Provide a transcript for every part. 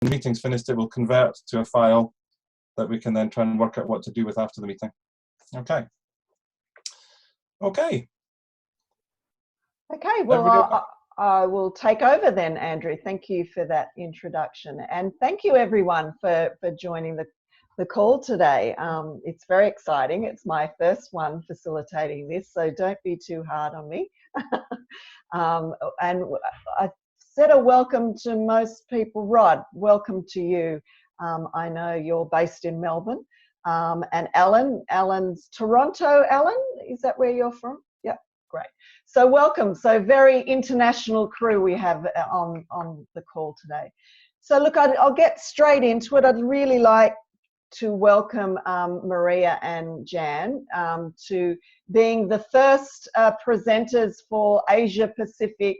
the meeting's finished, it will convert to a file that we can then try and work out what to do with after the meeting. Okay. Okay. Okay, well, I will take over then, Andrew. Thank you for that introduction. And thank you everyone for joining the call today. It's very exciting. It's my first one facilitating this, so don't be too hard on me. And I said a welcome to most people. Rod, welcome to you. I know you're based in Melbourne. And Alan's Toronto. Alan, is that where you're from? Yep, great. So welcome. So very international crew we have on the call today. So look, I'll get straight into it. I'd really like to welcome Maria and Jan to being the first presenters for Asia Pacific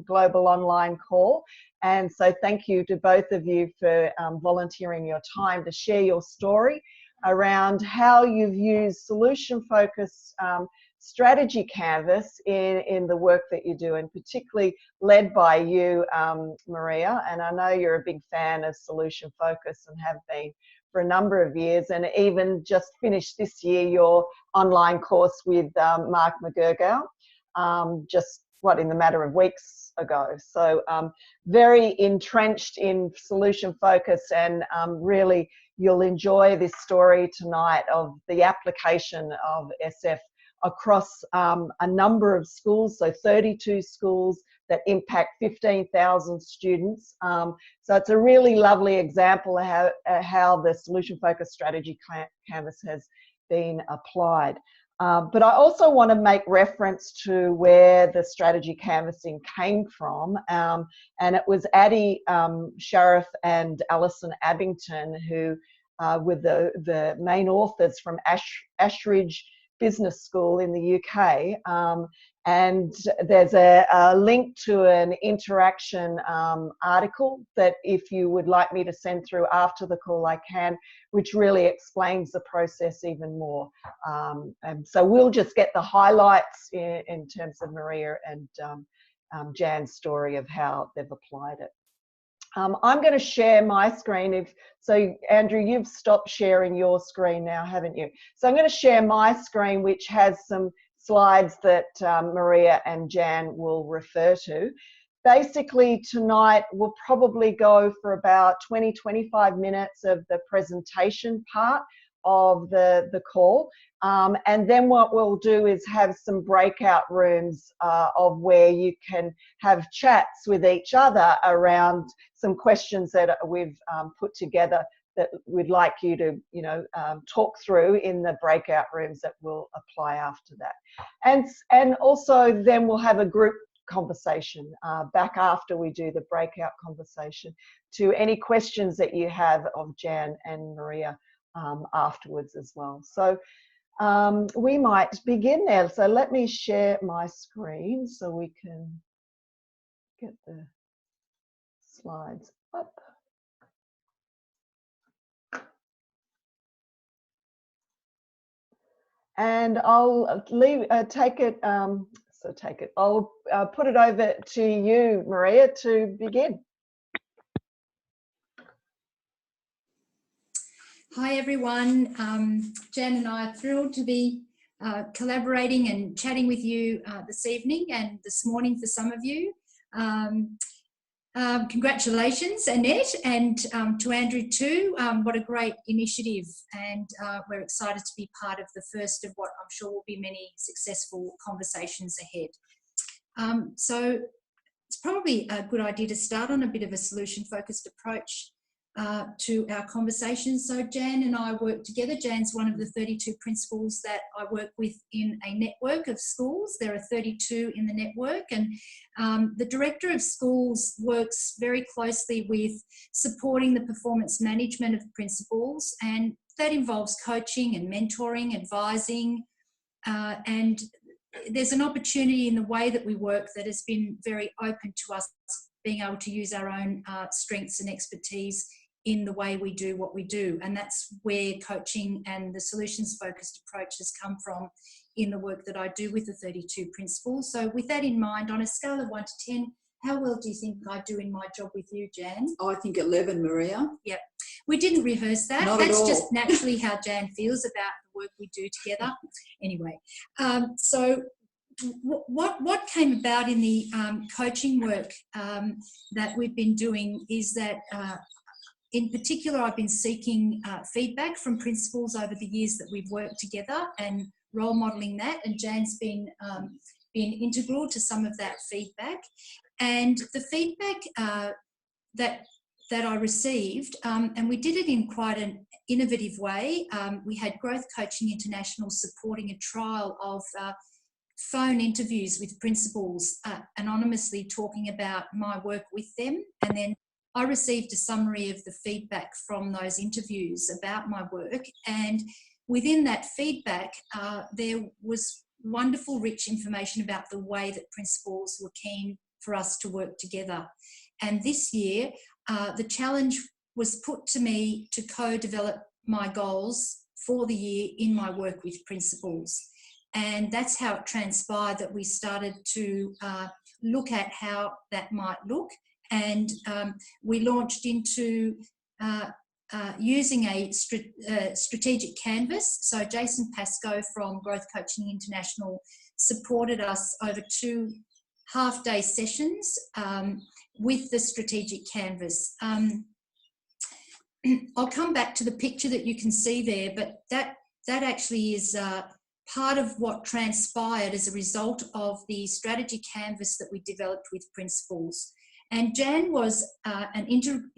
Global Online Call. And so thank you to both of you for volunteering your time to share your story around how you've used solution-focused strategy canvas in the work that you do, and particularly led by you, Maria. And I know you're a big fan of solution focus and have been for a number of years, and even just finished this year your online course with Mark McGurgow, just in the matter of weeks ago. So very entrenched in solution focus, and really you'll enjoy this story tonight of the application of SF across a number of schools, so 32 schools that impact 15,000 students. So it's a really lovely example of how the solution-focused strategy canvas has been applied. But I also want to make reference to where the strategy canvassing came from, and it was Addie Sharif and Alison Abington who were the main authors from Ashridge Business School in the UK, and there's a link to an interaction article that if you would like me to send through after the call I can, which really explains the process even more. And so we'll just get the highlights in terms of Maria and Jan's story of how they've applied it. I'm going to share my screen. So Andrew, you've stopped sharing your screen now, haven't you? So I'm going to share my screen, which has some slides that Maria and Jan will refer to. Basically tonight we'll probably go for about 20-25 minutes of the presentation part of the call, and then what we'll do is have some breakout rooms of where you can have chats with each other around some questions that we've put together that we'd like you to talk through in the breakout rooms that we'll apply after that. And also then we'll have a group conversation back after we do the breakout conversation to any questions that you have of Jan and Maria afterwards as well. So we might begin there. So let me share my screen so we can get the slides up. And I'll take it. I'll put it over to you, Maria, to begin. Hi everyone, Jan and I are thrilled to be collaborating and chatting with you this evening and this morning for some of you. Congratulations, Annette, and to Andrew too. What a great initiative, and we're excited to be part of the first of what I'm sure will be many successful conversations ahead. So it's probably a good idea to start on a bit of a solution-focused approach to our conversations. So Jan and I work together. Jan's one of the 32 principals that I work with in a network of schools. There are 32 in the network, and the director of schools works very closely with supporting the performance management of principals, and that involves coaching and mentoring, advising, and there's an opportunity in the way that we work that has been very open to us being able to use our own strengths and expertise in the way we do what we do. And that's where coaching and the solutions-focused approach has come from in the work that I do with the 32 principals. So with that in mind, on a scale of 1 to 10, How well do you think I do in my job with you, Jan? I think 11, Maria. We didn't rehearse that. Not at That's all. just naturally how Jan feels about the work we do together. Anyway, so what came about in the coaching work that we've been doing is that in particular, I've been seeking feedback from principals over the years that we've worked together and role modelling that, and Jan's been integral to some of that feedback. And the feedback that I received, and we did it in quite an innovative way. We had Growth Coaching International supporting a trial of phone interviews with principals, anonymously talking about my work with them, and then I received a summary of the feedback from those interviews about my work, and within that feedback there was wonderful rich information about the way that principals were keen for us to work together. And this year the challenge was put to me to co-develop my goals for the year in my work with principals. And that's how it transpired that we started to look at how that might look. And we launched into using a strategic canvas. So Jason Pascoe from Growth Coaching International supported us over 2 half-day sessions with the strategic canvas. I'll come back to the picture that you can see there, but that actually is part of what transpired as a result of the strategy canvas that we developed with principals. And Jan was an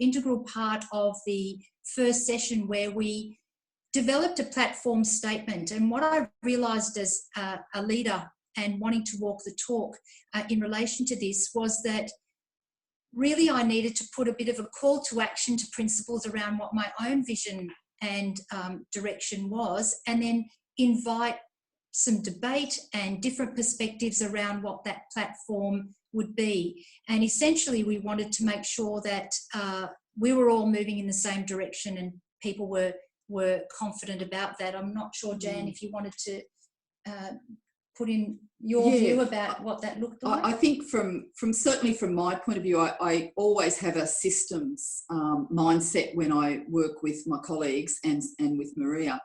integral part of the first session where we developed a platform statement. And what I realised as a leader and wanting to walk the talk in relation to this was that really I needed to put a bit of a call to action to principals around what my own vision and direction was, and then invite some debate and different perspectives around what that platform would be. And essentially we wanted to make sure that we were all moving in the same direction and people were confident about that. I'm not sure, Jan, if you wanted to put in your view about what that looked like. I think from certainly from my point of view, I always have a systems mindset when I work with my colleagues and with Maria.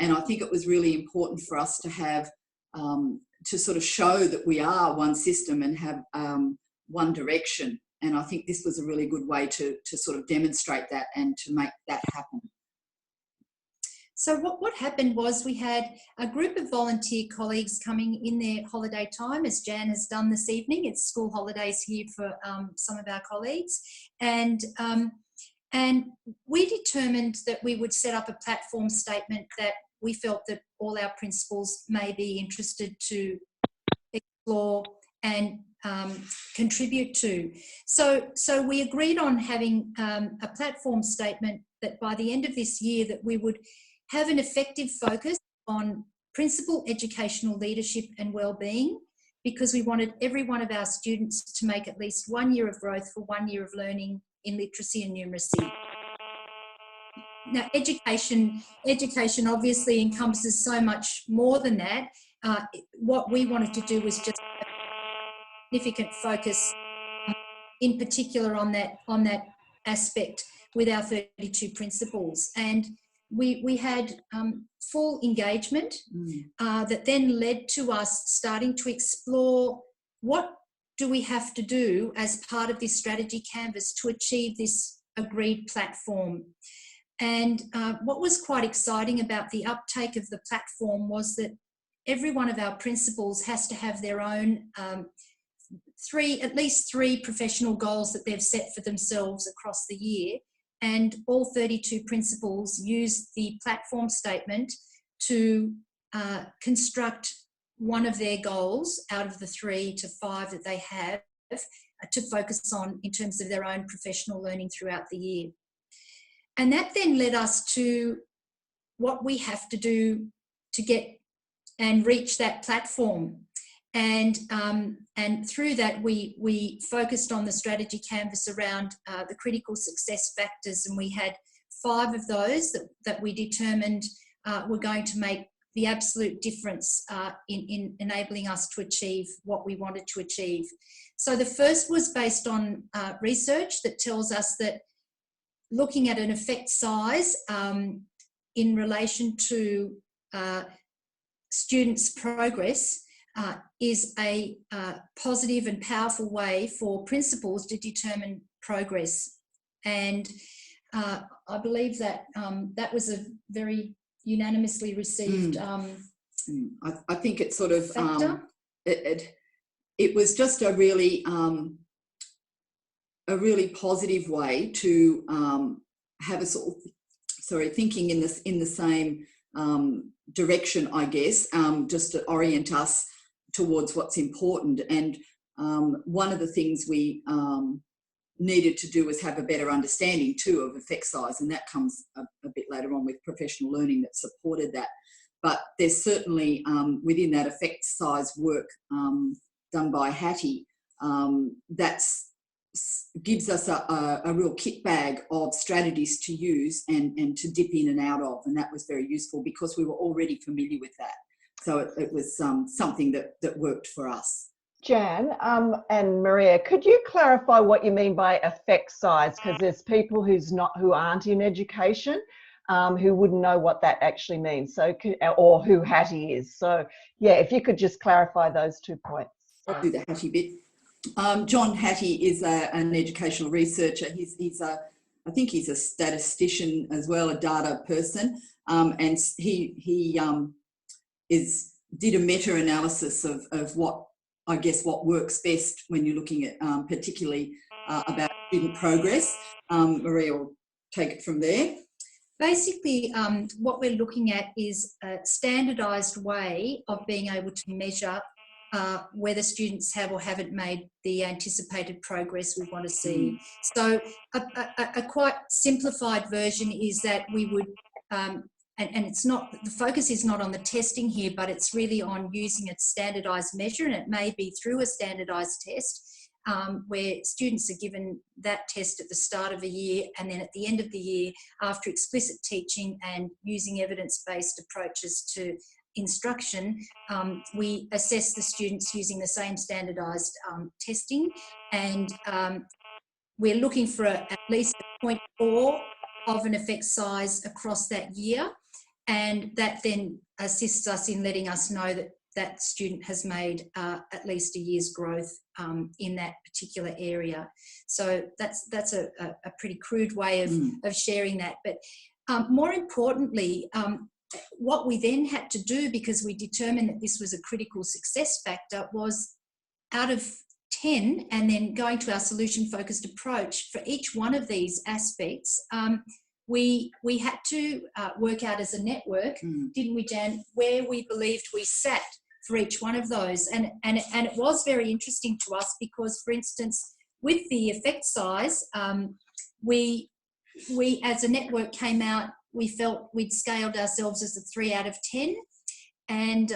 And I think it was really important for us to have, to sort of show that we are one system and have one direction. And I think this was a really good way to sort of demonstrate that and to make that happen. So what happened was we had a group of volunteer colleagues coming in their holiday time, as Jan has done this evening. It's school holidays here for some of our colleagues. And we determined that we would set up a platform statement that we felt that all our principals may be interested to explore and contribute to. So we agreed on having a platform statement that by the end of this year that we would have an effective focus on principal educational leadership and wellbeing, because we wanted every one of our students to make at least 1 year of growth for 1 year of learning in literacy and numeracy. Now, education obviously encompasses so much more than that. What we wanted to do was just have a significant focus, in particular on that aspect with our 32 principals. And we had full engagement that then led to us starting to explore what do we have to do as part of this strategy canvas to achieve this agreed platform. And what was quite exciting about the uptake of the platform was that every one of our principals has to have their own at least three professional goals that they've set for themselves across the year. And all 32 principals use the platform statement to construct one of their goals out of the 3 to 5 that they have to focus on in terms of their own professional learning throughout the year. And that then led us to what we have to do to get and reach that platform. And through that, we focused on the strategy canvas around the critical success factors, and we had 5 of those that we determined were going to make the absolute difference in enabling us to achieve what we wanted to achieve. So the first was based on research that tells us that looking at an effect size in relation to students' progress is a positive and powerful way for principals to determine progress. And I believe that that was a very unanimously received I think it's sort of factor. It was just a really positive way to have a sort of thinking in the same direction, I guess, just to orient us towards what's important. And one of the things we needed to do was have a better understanding too of effect size, and that comes a bit later on with professional learning that supported that. But there's certainly within that effect size work done by Hattie, that gives us a real kit bag of strategies to use and to dip in and out of, and that was very useful because we were already familiar with that. So it was something that worked for us. Jan and Maria, could you clarify what you mean by effect size? Because there's people who aren't in education who wouldn't know what that actually means. So, or who Hattie is. So, yeah, if you could just clarify those 2 points. I'll do the Hattie bit. John Hattie is an educational researcher. I think he's a statistician as well, a data person, and he did a meta-analysis of what works best when you're looking at particularly about student progress. Maria will take it from there. Basically, what we're looking at is a standardised way of being able to measure whether students have or haven't made the anticipated progress we want to see. So a quite simplified version is that we would, and it's not, the focus is not on the testing here, but it's really on using a standardised measure, and it may be through a standardised test where students are given that test at the start of a year, and then at the end of the year, after explicit teaching and using evidence-based approaches to instruction, we assess the students using the same standardised testing, and we're looking for at least a 0.4 of an effect size across that year, and that then assists us in letting us know that that student has made at least a year's growth in that particular area. So that's a pretty crude way of sharing that. But more importantly, what we then had to do, because we determined that this was a critical success factor, was out of 10, and then going to our solution-focused approach for each one of these aspects, we had to work out as a network, didn't we, Jan, where we believed we sat for each one of those. And it was very interesting to us because, for instance, with the effect size, we as a network came out, we felt we'd scaled ourselves as a 3 out of 10. And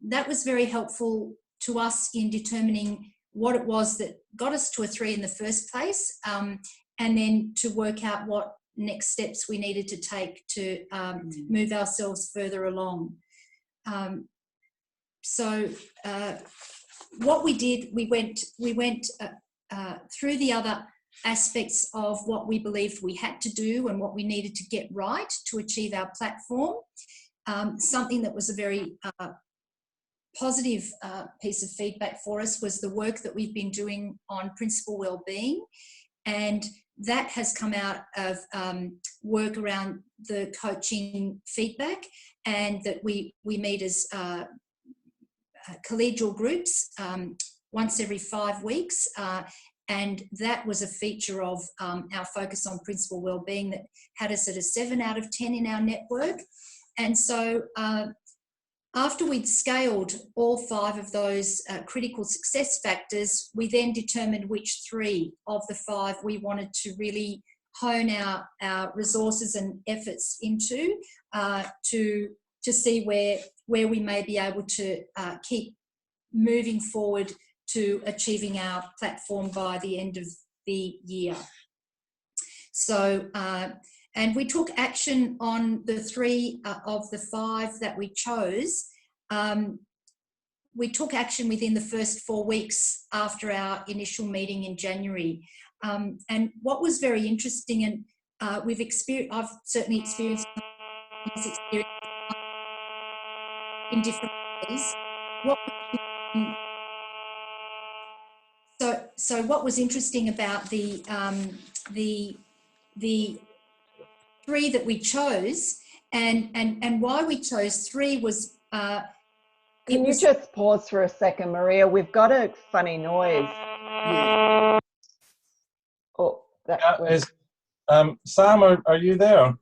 that was very helpful to us in determining what it was that got us to a 3 in the first place, and then to work out what next steps we needed to take to move ourselves further along. So what we did, we went through the other aspects of what we believed we had to do and what we needed to get right to achieve our platform. Something that was a very positive piece of feedback for us was the work that we've been doing on principal wellbeing, and that has come out of work around the coaching feedback, and that we meet as collegial groups once every 5 weeks, and that was a feature of our focus on principal wellbeing that had us at a 7 out of 10 in our network. And so after we'd scaled all 5 of those critical success factors, we then determined which 3 of the 5 we wanted to really hone our resources and efforts into to see where we may be able to keep moving forward to achieving our platform by the end of the year. So, and we took action on the 3 of the 5 that we chose. we took action within the first 4 weeks after our initial meeting in January. And what was very interesting, and I've certainly experienced this experience in different ways. So what was interesting about the 3 that we chose, and why we chose 3 was. Can you just pause for a second, Maria? We've got a funny noise. Oh, that was. Sam, are you there?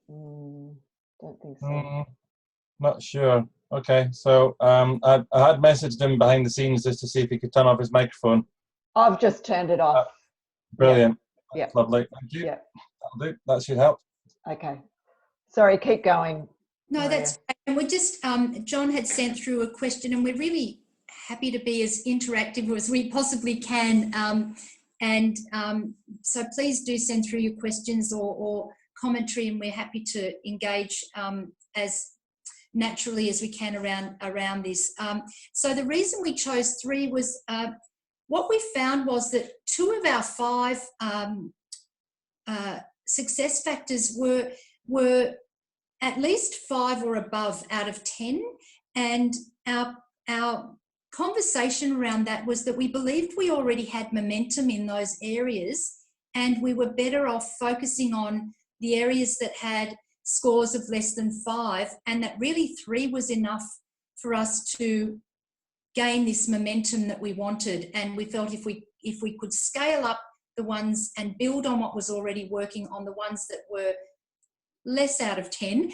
Don't think so. Not sure. Okay, so I had messaged him behind the scenes just to see if he could turn off his microphone. I've just turned it off. Brilliant. Yeah. Lovely. Thank you. Yeah. That'll do. That should help. Okay. Sorry, keep going. No, Maria. that's great. And we're just, John had sent through a question, and we're really happy to be as interactive as we possibly can. So please do send through your questions or commentary, and we're happy to engage as naturally as we can around this. So the reason we chose 3 was what we found was that 2 of our 5 success factors were at least 5 or above out of 10, and our conversation around that was that we believed we already had momentum in those areas, and we were better off focusing on the areas that had scores of less than 5, and that really 3 was enough for us to gain this momentum that we wanted. And we felt if we could scale up the ones and build on what was already working on the ones that were less out of 10,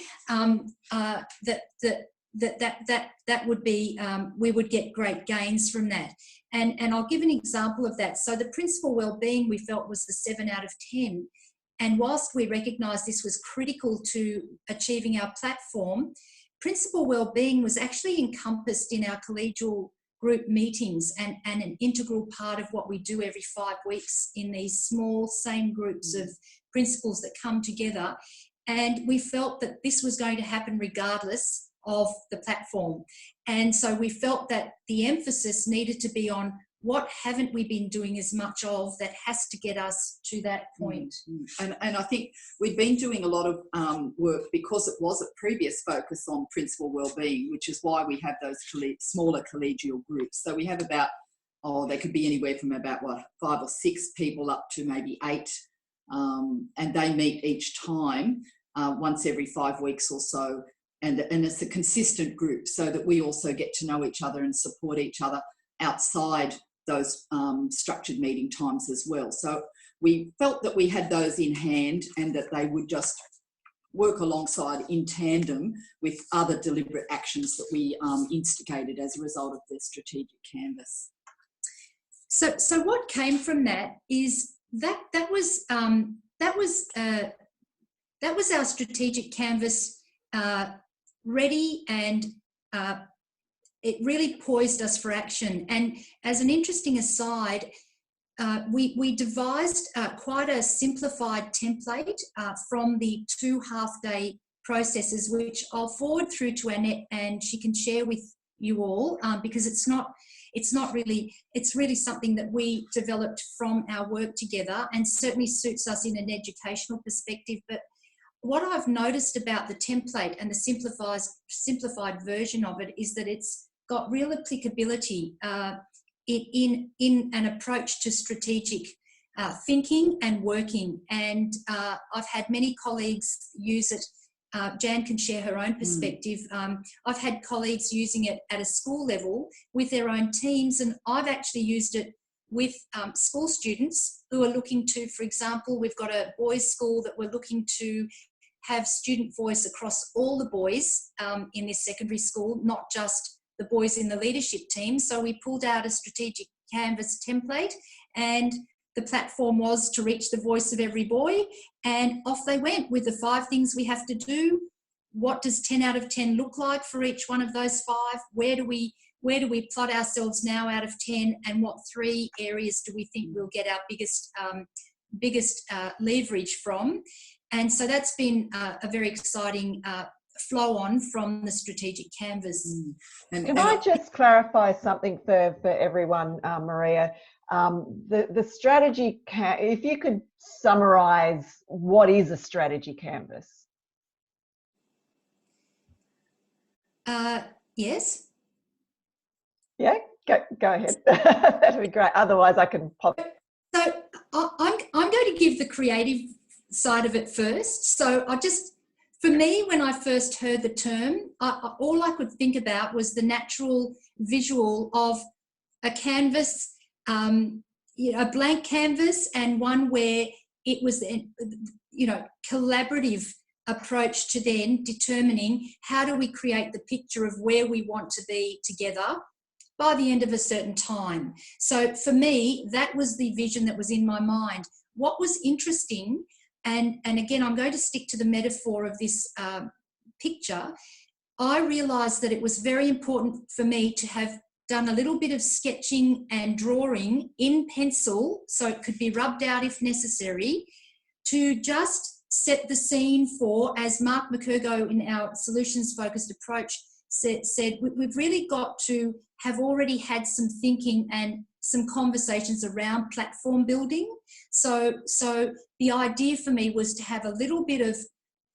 that would be, we would get great gains from that. And I'll give an example of that. So the principal wellbeing we felt was a 7 out of 10. And whilst we recognised this was critical to achieving our platform, principal wellbeing was actually encompassed in our collegial group meetings and an integral part of what we do every 5 weeks in these small same groups of principals that come together. And we felt that this was going to happen regardless of the platform. And so we felt that the emphasis needed to be on what haven't we been doing as much of that has to get us to that point. And I think we've been doing a lot of work because it was a previous focus on principal wellbeing, which is why we have those smaller collegial groups. So we have about, they could be anywhere from about 5 or 6 people up to maybe 8, and they meet each time once every 5 weeks or so. And it's a consistent group so that we also get to know each other and support each other outside those structured meeting times as well. So we felt that we had those in hand and that they would just work alongside in tandem with other deliberate actions that we instigated as a result of the strategic canvas. So what came from that is that was our strategic canvas ready, and it really poised us for action. And as an interesting aside, we devised quite a simplified template from the 2 half-day processes, which I'll forward through to Annette and she can share with you all, because it's really something that we developed from our work together and certainly suits us in an educational perspective. But what I've noticed about the template and the simplified version of it is that it's got real applicability in an approach to strategic thinking and working. And I've had many colleagues use it. Jan can share her own perspective. I've had colleagues using it at a school level with their own teams, and I've actually used it with school students who are looking to, for example, we've got a boys' school that we're looking to have student voice across all the boys in this secondary school, not just the boys in the leadership team. So we pulled out a strategic canvas template, and the platform was to reach the voice of every boy, and off they went with the 5 things we have to do. What does 10 out of 10 look like for each one of those 5? Where do we plot ourselves now out of 10, and what 3 areas do we think we'll get our biggest leverage from? And so that's been a very exciting flow on from the strategic canvas. Can I just clarify something for everyone, Maria? The strategy, if you could summarise what is a strategy canvas? Yes. Yeah, go ahead. That'd be great. Otherwise, I can pop. So I'm going to give the creative side of it first. So for me, when I first heard the term, all I could think about was the natural visual of a canvas, a blank canvas, and one where it was, collaborative approach to then determining how do we create the picture of where we want to be together by the end of a certain time. So for me, that was the vision that was in my mind. What was interesting, and again, I'm going to stick to the metaphor of this picture, I realised that it was very important for me to have done a little bit of sketching and drawing in pencil, so it could be rubbed out if necessary, to just set the scene for, as Mark McCurgo in our solutions-focused approach said, we've really got to have already had some thinking and some conversations around platform building. So the idea for me was to have a little bit of,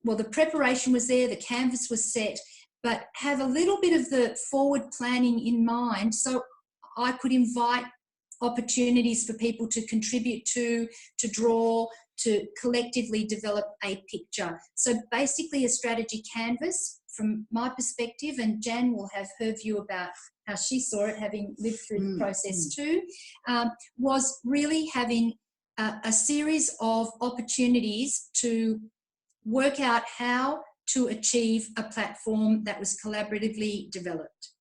the preparation was there, the canvas was set, but have a little bit of the forward planning in mind so I could invite opportunities for people to contribute to draw, to collectively develop a picture. So basically a strategy canvas from my perspective, and Jan will have her view about how she saw it, having lived through the process too, was really having a series of opportunities to work out how to achieve a platform that was collaboratively developed.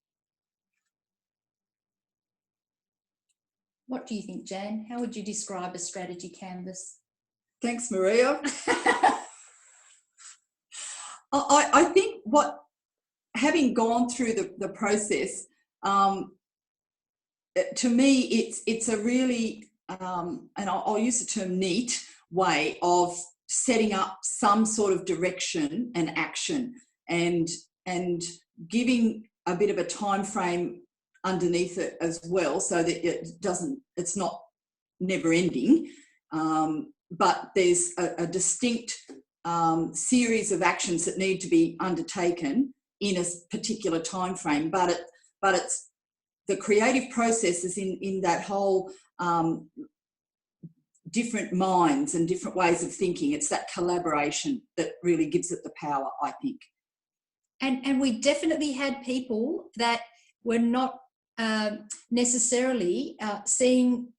What do you think, Jan? How would you describe a strategy canvas? Thanks, Maria. I think having gone through the process, to me, it's a really, and I'll use the term neat way of setting up some sort of direction and action, and giving a bit of a time frame underneath it as well, so that it's not never ending, but there's a distinct series of actions that need to be undertaken in a particular time frame. But it's the creative process is in that whole different minds and different ways of thinking. It's that collaboration that really gives it the power, I think. And we definitely had people that were not necessarily seeing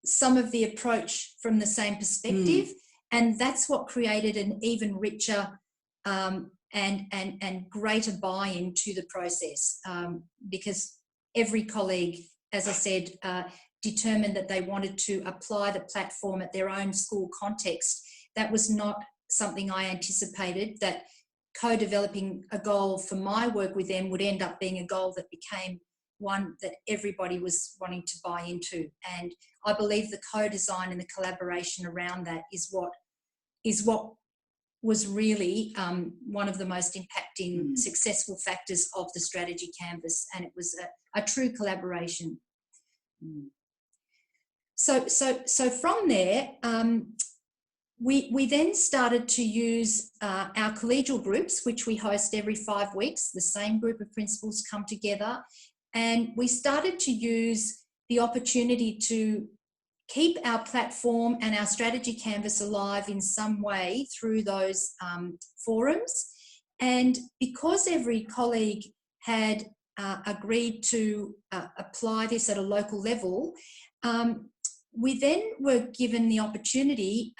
some of the approach from the same perspective, and that's what created an even richer and greater buy-in to the process, because every colleague, as I said, determined that they wanted to apply the platform at their own school context. That was not something I anticipated, that co-developing a goal for my work with them would end up being a goal that became one that everybody was wanting to buy into. And I believe the co-design and the collaboration around that is what was really one of the most impacting successful factors of the strategy canvas, and it was a true collaboration. So from there, we then started to use our collegial groups, which we host every 5 weeks. The same group of principals come together, and we started to use the opportunity to keep our platform and our strategy canvas alive in some way through those forums. And because every colleague had agreed to apply this at a local level, we then were given the opportunity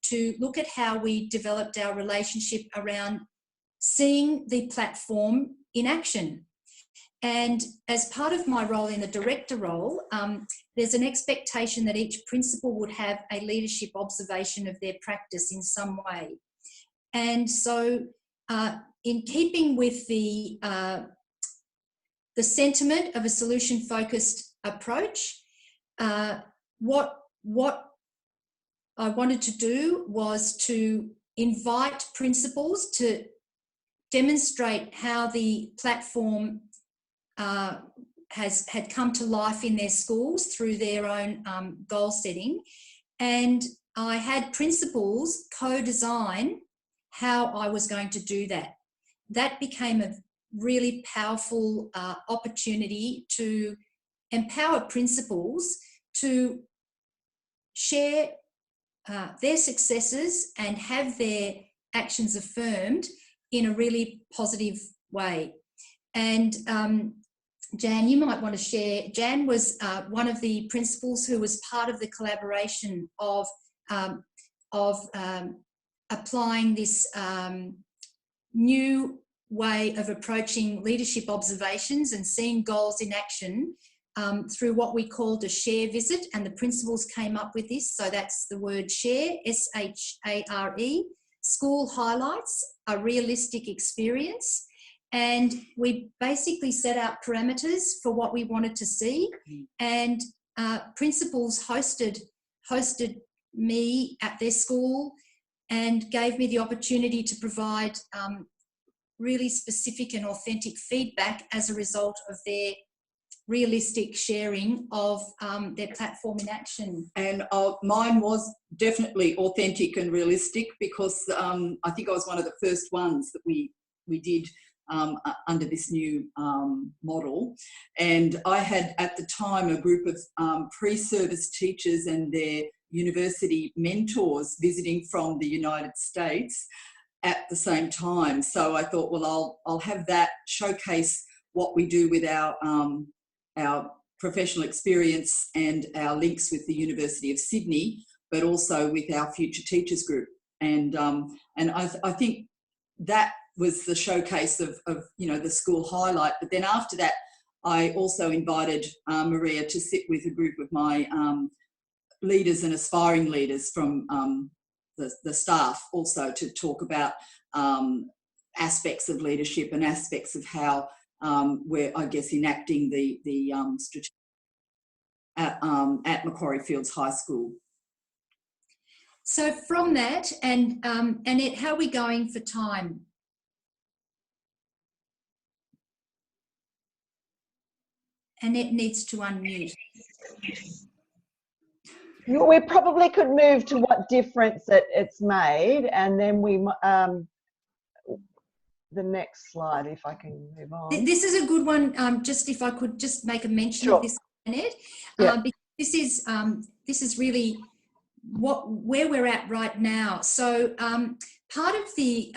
to look at how we developed our relationship around seeing the platform in action. And as part of my role in the director role, there's an expectation that each principal would have a leadership observation of their practice in some way. And so in keeping with the sentiment of a solution-focused approach, what I wanted to do was to invite principals to demonstrate how the platform had come to life in their schools through their own goal setting. And I had principals co-design how I was going to do that. That became a really powerful opportunity to empower principals to share their successes and have their actions affirmed in a really positive way. And Jan, you might want to share. Jan was one of the principals who was part of the collaboration of applying this new way of approaching leadership observations and seeing goals in action through what we called a share visit, and the principals came up with this. So that's the word share, S-H-A-R-E, school highlights, a realistic experience. And we basically set out parameters for what we wanted to see, and principals hosted me at their school and gave me the opportunity to provide really specific and authentic feedback as a result of their realistic sharing of their platform in action. And mine was definitely authentic and realistic, because I think I was one of the first ones that we did under this new model. And I had at the time a group of pre-service teachers and their university mentors visiting from the United States at the same time. So I thought, well, I'll have that showcase what we do with our professional experience and our links with the University of Sydney, but also with our Future Teachers group. And I think that was the showcase of the school highlight. But then after that, I also invited Maria to sit with a group of my leaders and aspiring leaders from the staff, also to talk about aspects of leadership and aspects of how we're, I guess, enacting the strategy at Macquarie Fields High School. So from that, and Annette, how are we going for time? Annette needs to unmute. We probably could move to what difference it's made, and then we the next slide, if I can move on. This is a good one. Just if I could just make a mention Sure. of this, Annette. Yeah. Because this is really where we're at right now. So part of the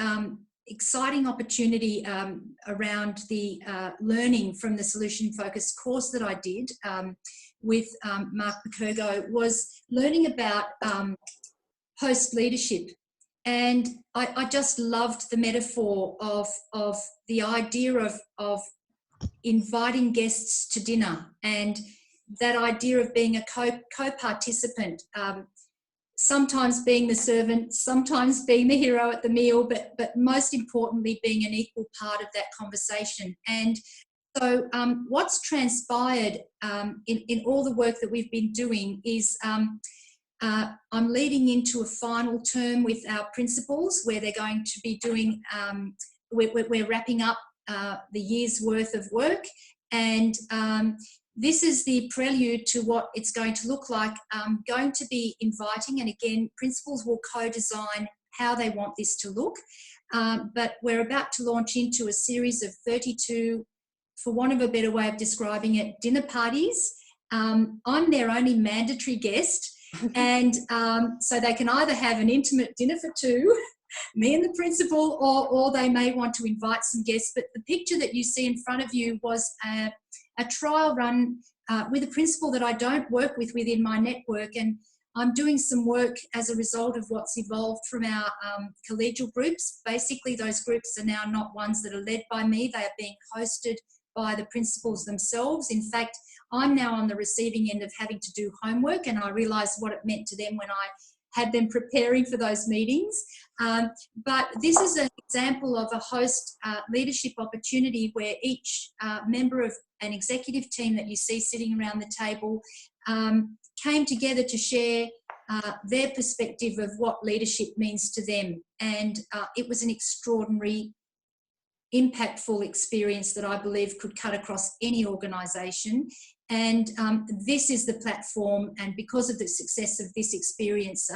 exciting opportunity around the learning from the solution focused course that I did with Mark McCurgo was learning about host leadership. And I just loved the metaphor of the idea of inviting guests to dinner, and that idea of being a co-participant, sometimes being the servant, sometimes being the hero at the meal, but most importantly being an equal part of that conversation. And so what's transpired in all the work that we've been doing is I'm leading into a final term with our principals where they're going to be doing, we're wrapping up the year's worth of work, and this is the prelude to what it's going to look like. I'm going to be inviting, and again, principals will co-design how they want this to look, but we're about to launch into a series of 32, for want of a better way of describing it, dinner parties. I'm their only mandatory guest, and so they can either have an intimate dinner for two, me and the principal, or they may want to invite some guests. But the picture that you see in front of you was a trial run with a principal that I don't work with within my network, and I'm doing some work as a result of what's evolved from our collegial groups. Basically, those groups are now not ones that are led by me, they are being hosted by the principals themselves. In fact, I'm now on the receiving end of having to do homework, and I realised what it meant to them when I had them preparing for those meetings. But this is an example of a host leadership opportunity where each member of an executive team that you see sitting around the table came together to share their perspective of what leadership means to them. And it was an extraordinary impactful experience that I believe could cut across any organisation. And this is the platform, and because of the success of this experience,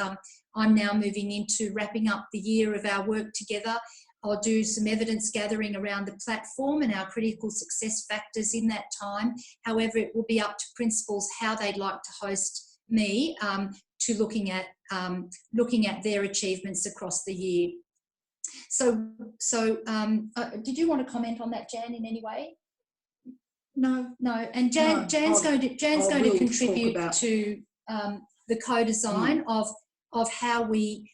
I'm now moving into wrapping up the year of our work together. I'll do some evidence gathering around the platform and our critical success factors in that time. However, it will be up to principals how they'd like to host me to looking at their achievements across the year. So did you want to comment on that, Jan, in any way? No. And Jan's going to contribute to the co-design of how we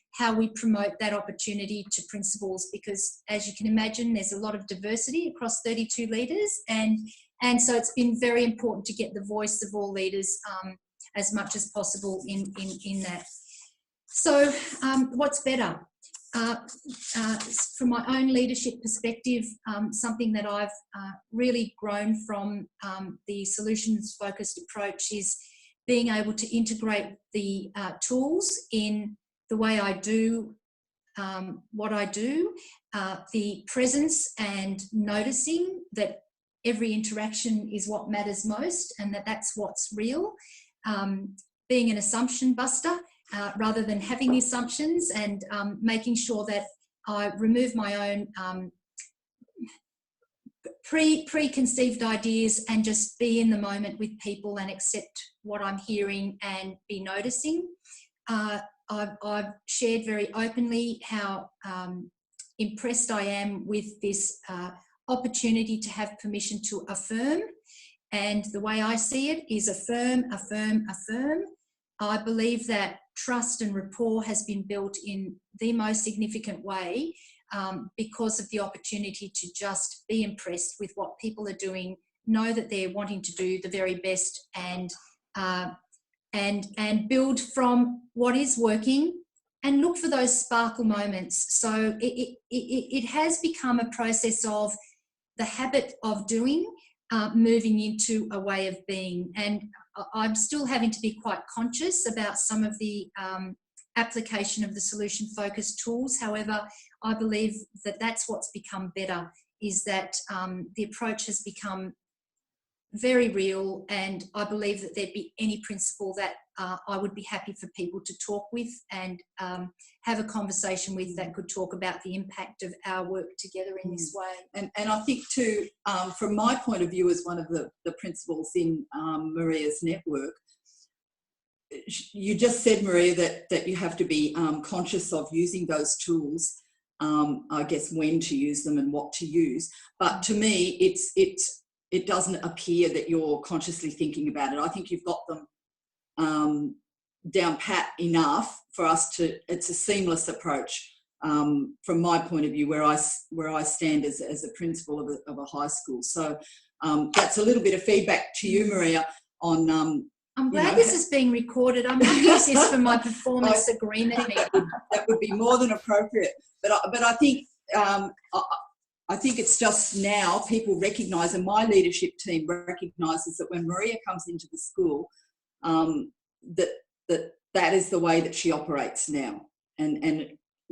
promote that opportunity to principals, because as you can imagine, there's a lot of diversity across 32 leaders, and so it's been very important to get the voice of all leaders as much as possible in that. So what's better? From my own leadership perspective, something that I've really grown from the solutions-focused approach is being able to integrate the tools in the way I do what I do, the presence and noticing that every interaction is what matters most and that's what's real, being an assumption buster, rather than having the assumptions, and making sure that I remove my own preconceived ideas and just be in the moment with people and accept what I'm hearing and be noticing. I've shared very openly how impressed I am with this opportunity to have permission to affirm, and the way I see it is affirm, affirm, affirm. I believe that trust and rapport has been built in the most significant way because of the opportunity to just be impressed with what people are doing, know that they're wanting to do the very best, and build from what is working and look for those sparkle moments. So it has become a process of the habit of doing, moving into a way of being. And I'm still having to be quite conscious about some of the application of the solution-focused tools. However, I believe that that's what's become better, is that the approach has become very real, and I believe that there'd be any principal that I would be happy for people to talk with and have a conversation with that could talk about the impact of our work together in this way. And I think too, from my point of view as one of the principals in Maria's network, you just said, Maria, that you have to be conscious of using those tools, I guess when to use them and what to use. But to me, it doesn't appear that you're consciously thinking about it. I think you've got them down pat enough for us to, it's a seamless approach from my point of view, where I stand as a principal of a high school. So that's a little bit of feedback to you, Maria, on... I'm glad this is being recorded. I'm going to use this for my performance agreement meeting. That would be more than appropriate. But I think... I think it's just now people recognise, and my leadership team recognises, that when Maria comes into the school, that is the way that she operates now. And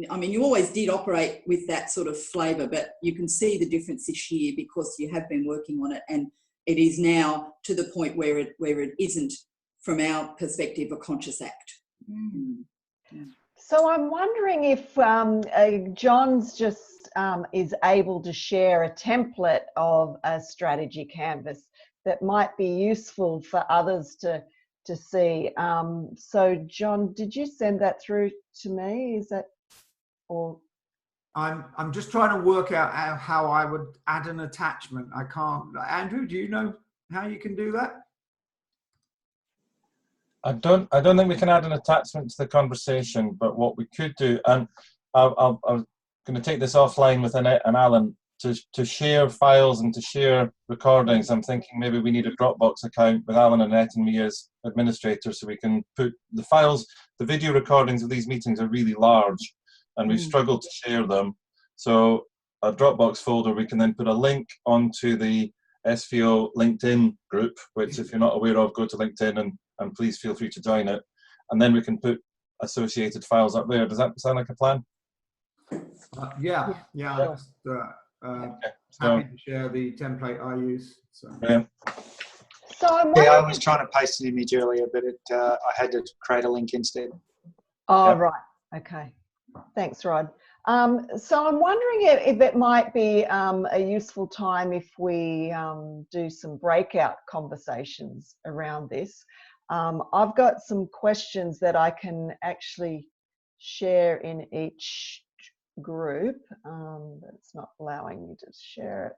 I mean, you always did operate with that sort of flavour, but you can see the difference this year because you have been working on it, and it is now to the point where it isn't, from our perspective, a conscious act. Mm. Yeah. So I'm wondering if John's just is able to share a template of a strategy canvas that might be useful for others to see. So John, did you send that through to me? Is that, or? I'm just trying to work out how I would add an attachment. I can't. Andrew, do you know how you can do that? I don't think we can add an attachment to the conversation, but what we could do, and I'm going to take this offline with Annette and Alan, to share files and to share recordings. I'm thinking maybe we need a Dropbox account with Alan, Annette and me as administrators, so we can put the files. The video recordings of these meetings are really large and we've struggled to share them. So a Dropbox folder, we can then put a link onto the SVO LinkedIn group, which if you're not aware of, go to LinkedIn and please feel free to join it. And then we can put associated files up there. Does that sound like a plan? Yeah. Sure. Okay. happy to share the template I use. So. Brilliant. So I'm Yeah, I wondering. was trying to paste an image earlier, but I had to create a link instead. Oh, Yep. right. Okay. Thanks, Rod. So I'm wondering if it might be a useful time if we do some breakout conversations around this. I've got some questions that I can actually share in each group, but it's not allowing me to share it.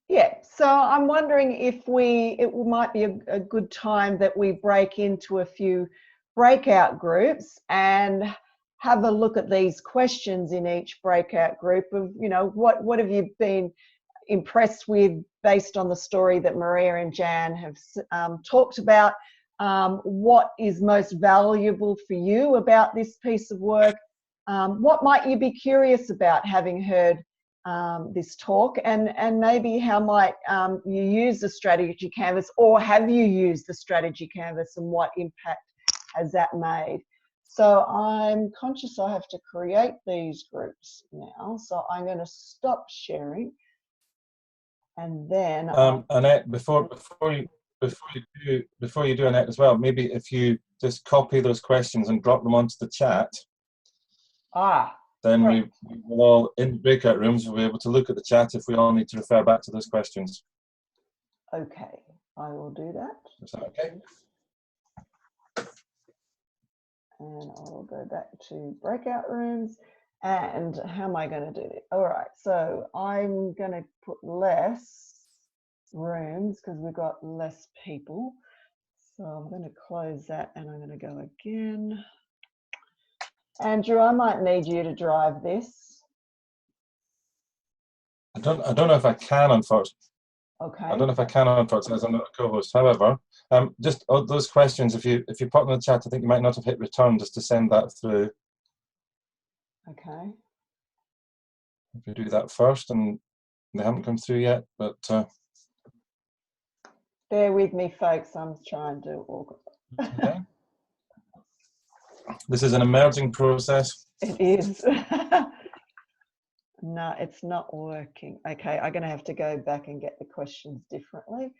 Yeah, so I'm wondering if it might be a good time that we break into a few breakout groups and have a look at these questions in each breakout group of, you know, what have you been impressed with based on the story that Maria and Jan have talked about? What is most valuable for you about this piece of work? What might you be curious about having heard this talk, and maybe how might you use the strategy canvas, or have you used the strategy canvas, and what impact has that made? So I'm conscious I have to create these groups now, so I'm going to stop sharing, and then Annette, before you do, Annette, as well, maybe if you just copy those questions and drop them onto the chat, then right. we will all, in breakout rooms, we'll be able to look at the chat if we all need to refer back to those questions. Okay, I will do that. Is that okay? And I will go back to breakout rooms. And how am I going to do it? All right, so I'm going to put less rooms because we've got less people. So I'm going to close that and I'm going to go again. Andrew, I might need you to drive this. I don't know if I can, unfortunately. Okay. I don't know if I can, unfortunately, as I'm not a co-host. However, just those questions, if you pop them in the chat, I think you might not have hit return just to send that through. Okay. If you do that first, and they haven't come through yet, but bear with me, folks. I'm trying to organize. okay. This is an emerging process. It is. No, it's not working. Okay, I'm going to have to go back and get the questions differently.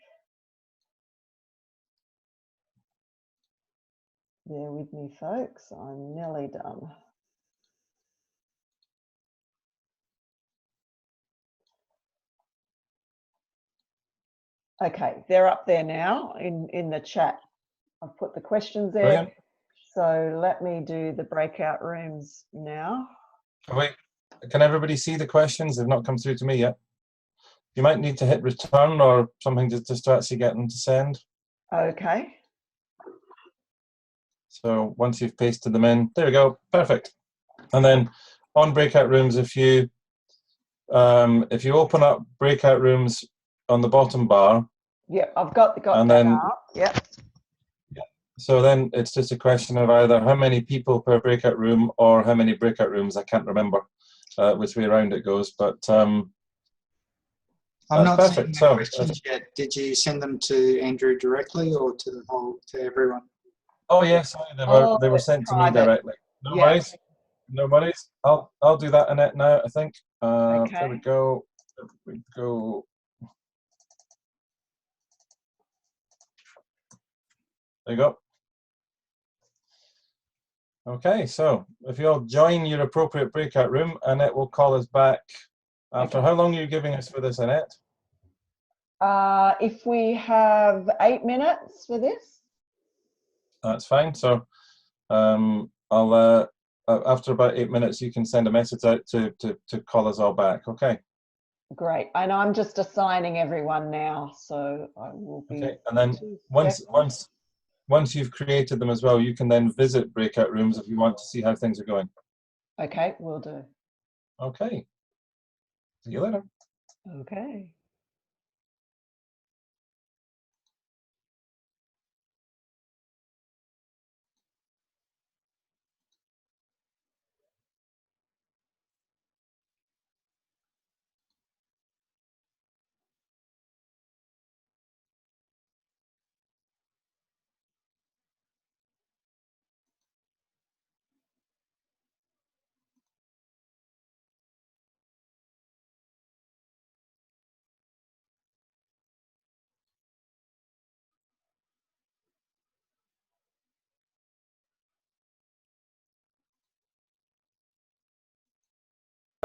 Bear with me, folks. I'm nearly done. Okay, they're up there now in the chat. I've put the questions there. Brilliant. So let me do the breakout rooms now. Wait, can everybody see the questions? They've not come through to me yet. You might need to hit return or something just to actually get them to send. Okay. So once you've pasted them in, there we go, perfect. And then on breakout rooms, if you open up breakout rooms on the bottom bar. Yeah, I've got and that then, up. Yep. So then it's just a question of either how many people per breakout room or how many breakout rooms. I can't remember which way around it goes, but I'm not perfect. seeing the questions yet. Did you send them to Andrew directly or to everyone? Oh yes, sorry, they were sent to me directly. No worries, no worries. I'll do that, Annette, now. I think. Okay. There we go. There we go. There you go. Okay, so if you all join your appropriate breakout room, Annette will call us back after. How long are you giving us for this, Annette? If we have 8 minutes for this. That's fine. So I'll after about 8 minutes, you can send a message out to call us all back. Okay. Great. And I'm just assigning everyone now, so I will be. Okay. And then once you've created them as well, you can then visit breakout rooms if you want to see how things are going. Okay, will do. Okay. See you later. Okay.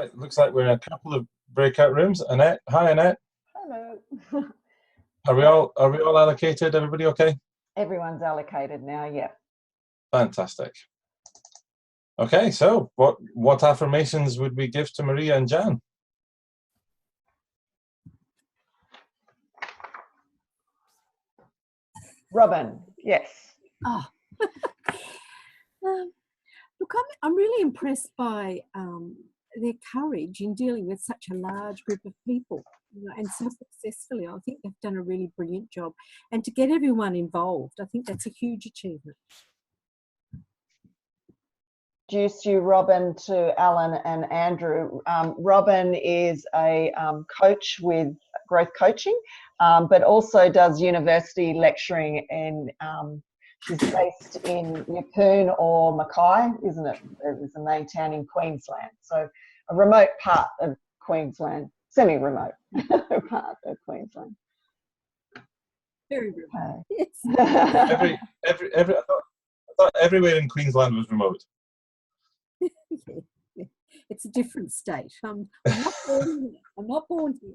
It looks like we're in a couple of breakout rooms. Annette, hi Annette. Hello. Are we all allocated? Everybody okay? Everyone's allocated now, yeah. Fantastic. Okay, so what affirmations would we give to Maria and Jan? Robin, yes. Oh. Look, I'm really impressed by their courage in dealing with such a large group of people, you know, and so successfully. I think they've done a really brilliant job. And to get everyone involved, I think that's a huge achievement. Introduce you, Robin, to Alan and Andrew. Robin is a coach with Growth Coaching, but also does university lecturing in, she's based in Yeppoon or Mackay, isn't it? It's the main town in Queensland. So a remote part of Queensland, semi-remote part of Queensland. Very remote. Okay. Yes. I thought everywhere in Queensland was remote. Yeah. It's a different state. I'm not born here. I'm not born here.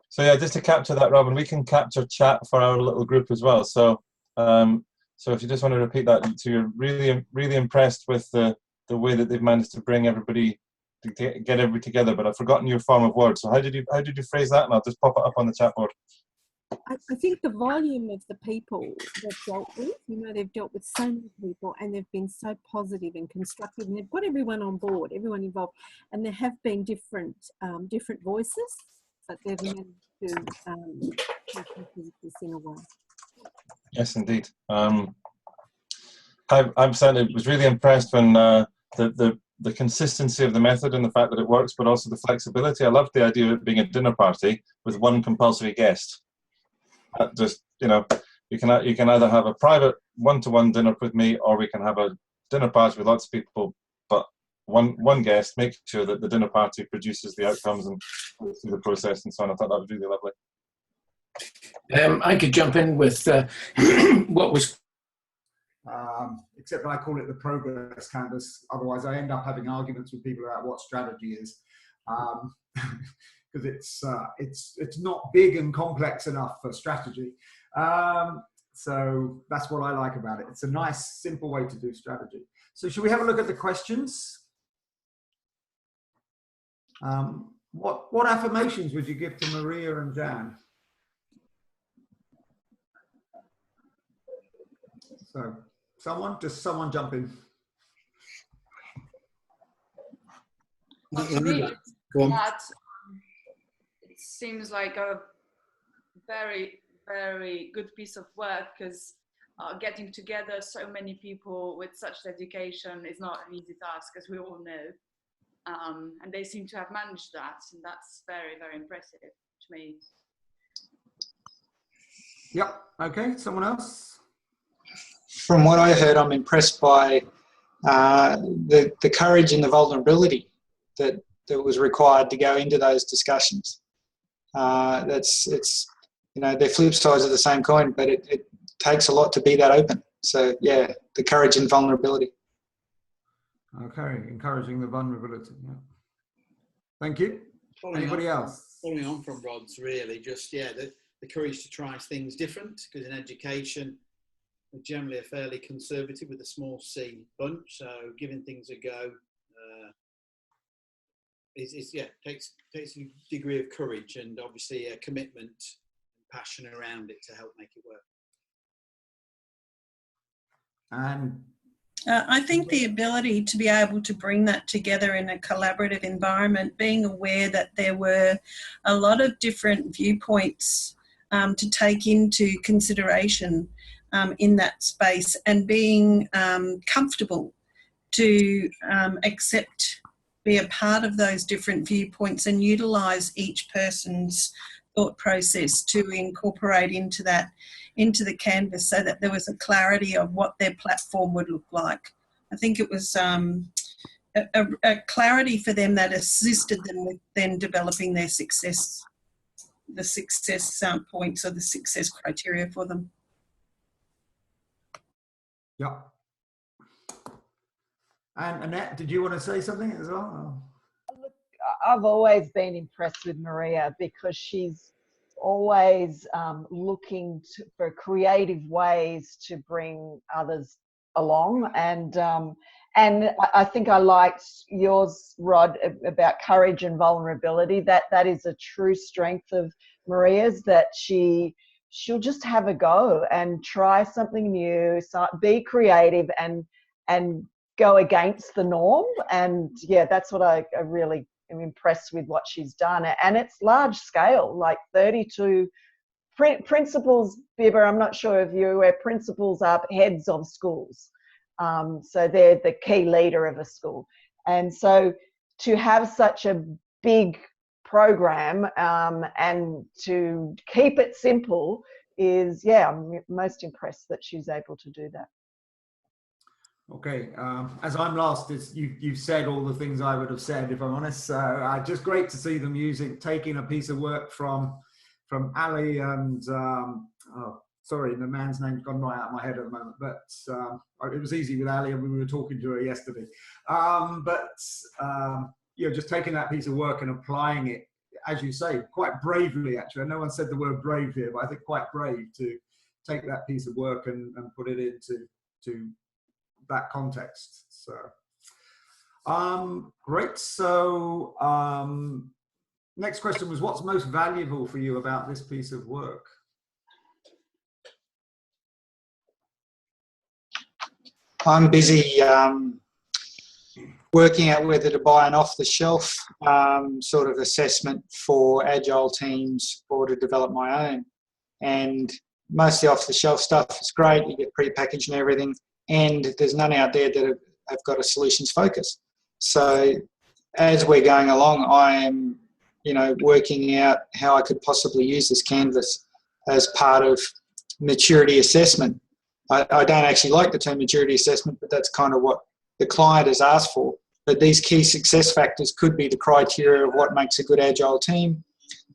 So yeah, just to capture that, Robin, we can capture chat for our little group as well. So so if you just want to repeat that, so you're really impressed with the way that they've managed to bring everybody to get everybody together. But I've forgotten your form of words. So how did you phrase that? And I'll just pop it up on the chat board. I think the volume of the people they've dealt with, you know, they've dealt with so many people and they've been so positive and constructive, and they've got everyone on board, everyone involved, and there have been different voices, but they've managed to keep this in a way. Yes, indeed. I'm certainly was really impressed when the consistency of the method and the fact that it works, but also the flexibility. I loved the idea of it being a dinner party with one compulsory guest. Just, you know, you can either have a private one-to-one dinner with me, or we can have a dinner party with lots of people, but one guest. Make sure that the dinner party produces the outcomes and goes through the process and so on. I thought that was really lovely. I could jump in with what was. Except I call it the progress canvas. Otherwise, I end up having arguments with people about what strategy is. Because it's not big and complex enough for strategy. So that's what I like about it. It's a nice, simple way to do strategy. So should we have a look at the questions? What affirmations would you give to Maria and Jan? So someone jump in. Go on. It seems like a very, very good piece of work, because getting together so many people with such dedication is not an easy task, as we all know. And they seem to have managed that, and that's very, very impressive to me. Yep. Okay. Someone else? From what I heard, I'm impressed by the courage and the vulnerability that was required to go into those discussions. It's you know, they're flip sides of the same coin, but it takes a lot to be that open. So yeah, the courage and vulnerability. Okay, encouraging the vulnerability. Yeah. Thank you. Anybody else? Following on from Rod's, really, just the courage to try things different, because in education we're generally a fairly conservative with a small C bunch, so giving things a go takes a degree of courage and obviously a commitment and passion around it to help make it work. And I think the ability to be able to bring that together in a collaborative environment, being aware that there were a lot of different viewpoints to take into consideration in that space, and being comfortable to accept, be a part of those different viewpoints and utilise each person's thought process to incorporate into the canvas, so that there was a clarity of what their platform would look like. I think it was a clarity for them that assisted them with then developing their success, the success points or the success criteria for them. yeah. And Annette, did you want to say something as well? I've always been impressed with Maria because she's always looking for creative ways to bring others along, and I think I liked yours, Rod, about courage and vulnerability. That is a true strength of Maria's, that she'll just have a go and try something new, so be creative and go against the norm. And yeah, that's what I really am impressed with what she's done. And it's large scale, like 32 principals. Bibba, I'm not sure if you're aware, principals are heads of schools. So they're the key leader of a school. And so to have such a big program and to keep it simple is, yeah, I'm most impressed that she's able to do that. Okay, as I'm last, you've said all the things I would have said, if I'm honest. So just great to see them taking a piece of work from Ali and sorry, the man's name's gone right out of my head at the moment, but it was easy with Ali and we were talking to her yesterday. Just taking that piece of work and applying it, as you say, quite bravely, actually. No one said the word brave here, but I think quite brave to take that piece of work and put it into that context. So great. So next question was, what's most valuable for you about this piece of work? I'm busy working out whether to buy an off-the-shelf sort of assessment for agile teams or to develop my own. And most of the off-the-shelf stuff is great. You get pre-packaged and everything. And there's none out there that have got a solutions focus. So as we're going along, I am, working out how I could possibly use this canvas as part of maturity assessment. I don't actually like the term maturity assessment, but that's kind of what the client has asked for. But these key success factors could be the criteria of what makes a good agile team.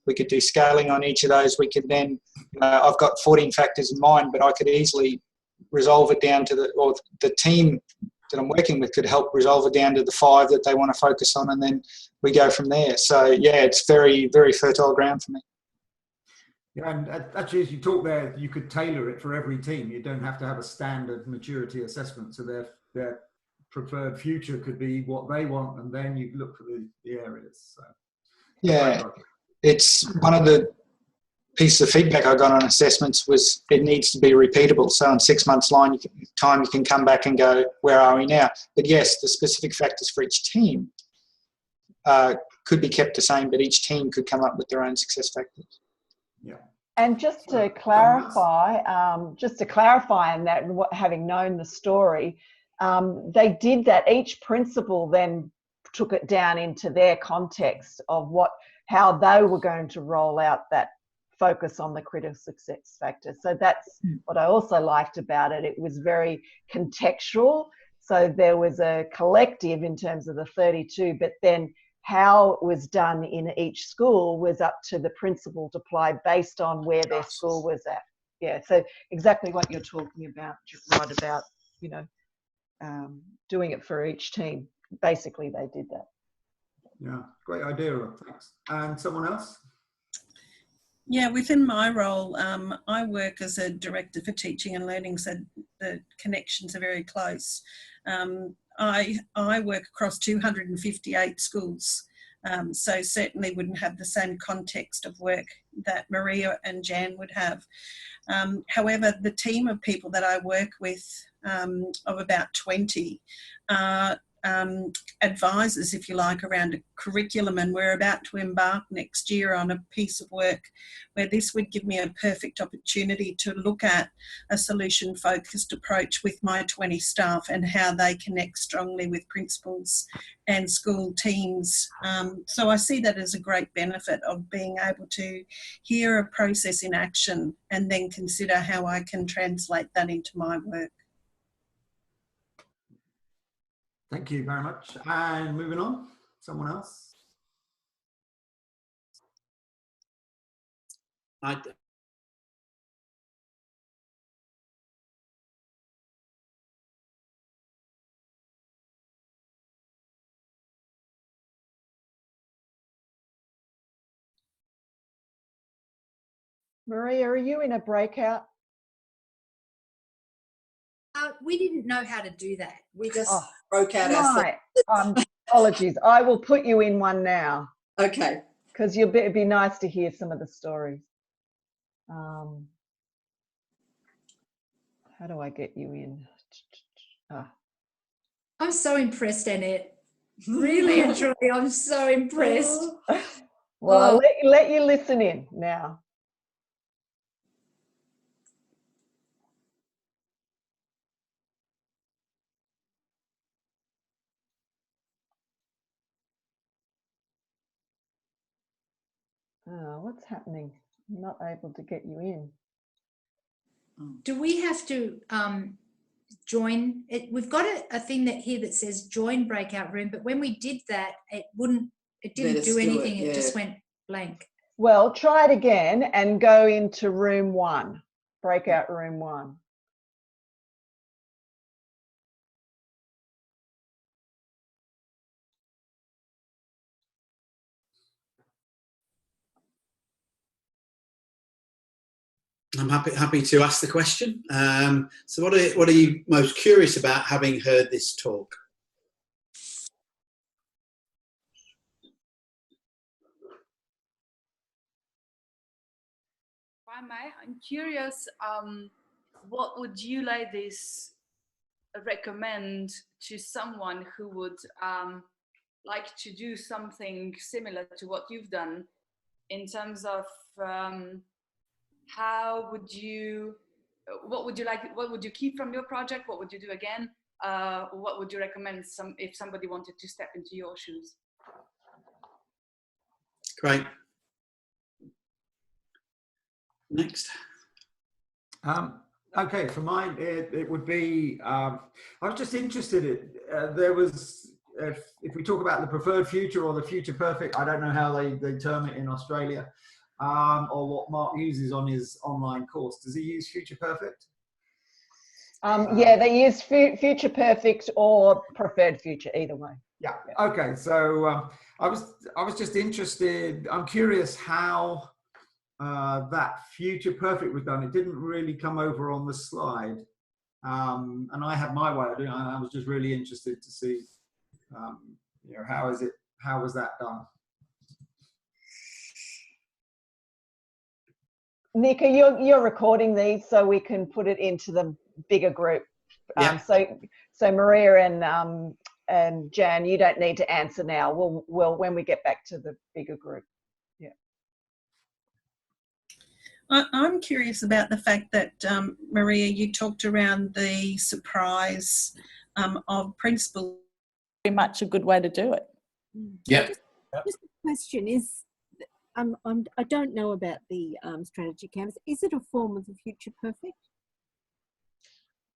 We could do scaling on each of those. We could then, I've got 14 factors in mind, but I could easily resolve it down to the team that I'm working with could help resolve it down to the 5 that they want to focus on, and then we go from there. So yeah, it's very, very fertile ground for me. Yeah, and actually, as you talk there, you could tailor it for every team. You don't have to have a standard maturity assessment. So their preferred future could be what they want, and then you look for the areas. So yeah, it's one of the pieces of feedback I got on assessments was it needs to be repeatable. So in 6 months' time, you can come back and go, where are we now? But yes, the specific factors for each team could be kept the same, but each team could come up with their own success factors. Yeah. And just to clarify on that, and having known the story, they did that. Each principal then took it down into their context of how they were going to roll out that focus on the critical success factor. So that's what I also liked about it. It was very contextual. So there was a collective in terms of the 32, but then how it was done in each school was up to the principal to apply based on where their school was at. Yeah, so exactly what you're talking about, Rod, about, doing it for each team. Basically, they did that. Yeah, great idea, Rod. Thanks. And someone else? Yeah, within my role, I work as a director for teaching and learning, so the connections are very close. I work across 258 schools, so certainly wouldn't have the same context of work that Maria and Jan would have. However, the team of people that I work with, of about 20, advisors, if you like, around a curriculum, and we're about to embark next year on a piece of work where this would give me a perfect opportunity to look at a solution focused approach with my 20 staff and how they connect strongly with principals and school teams. So I see that as a great benefit of being able to hear a process in action and then consider how I can translate that into my work. Thank you very much. And moving on, someone else? Maria, are you in a breakout? We didn't know how to do that. We just Oh, broke out ourselves. Right. Apologies. I will put you in one now Okay. because it'd be nice to hear some of the stories. How do I get you in? I'm so impressed, Annette. Really and truly, I'm so impressed. Well, I'll let you listen in now. What's happening? I'm not able to get you in. Do we have to join it? We've got a thing here that says join breakout room, but when we did that, it didn't do anything. It just went blank. Well, try it again and go into room 1, breakout room 1. I'm happy to ask the question. So what are you most curious about having heard this talk? If I may, I'm curious, what would you ladies recommend to someone who would like to do something similar to what you've done, in terms of what would you keep from your project? What would you do again? What would you recommend if somebody wanted to step into your shoes? Great. Next. Okay, for mine, it would be, I was just interested in, there was, if we talk about the preferred future or the future perfect, I don't know how they term it in Australia, or what Mark uses on his online course. Does he use future perfect? Yeah, they use future perfect or preferred future, either way. Yeah. Okay. So I was just interested. I'm curious how that future perfect was done. It didn't really come over on the slide, and I had my way of doing it. I was just really interested to see, how was that done? Nika, you're recording these so we can put it into the bigger group. Yeah. So Maria and Jan, you don't need to answer now. We'll when we get back to the bigger group. Yeah. I'm curious about the fact that, Maria, you talked around the surprise of principles. Very much a good way to do it. Yeah. Just a question is, I don't know about the strategy canvas. Is it a form of the future perfect?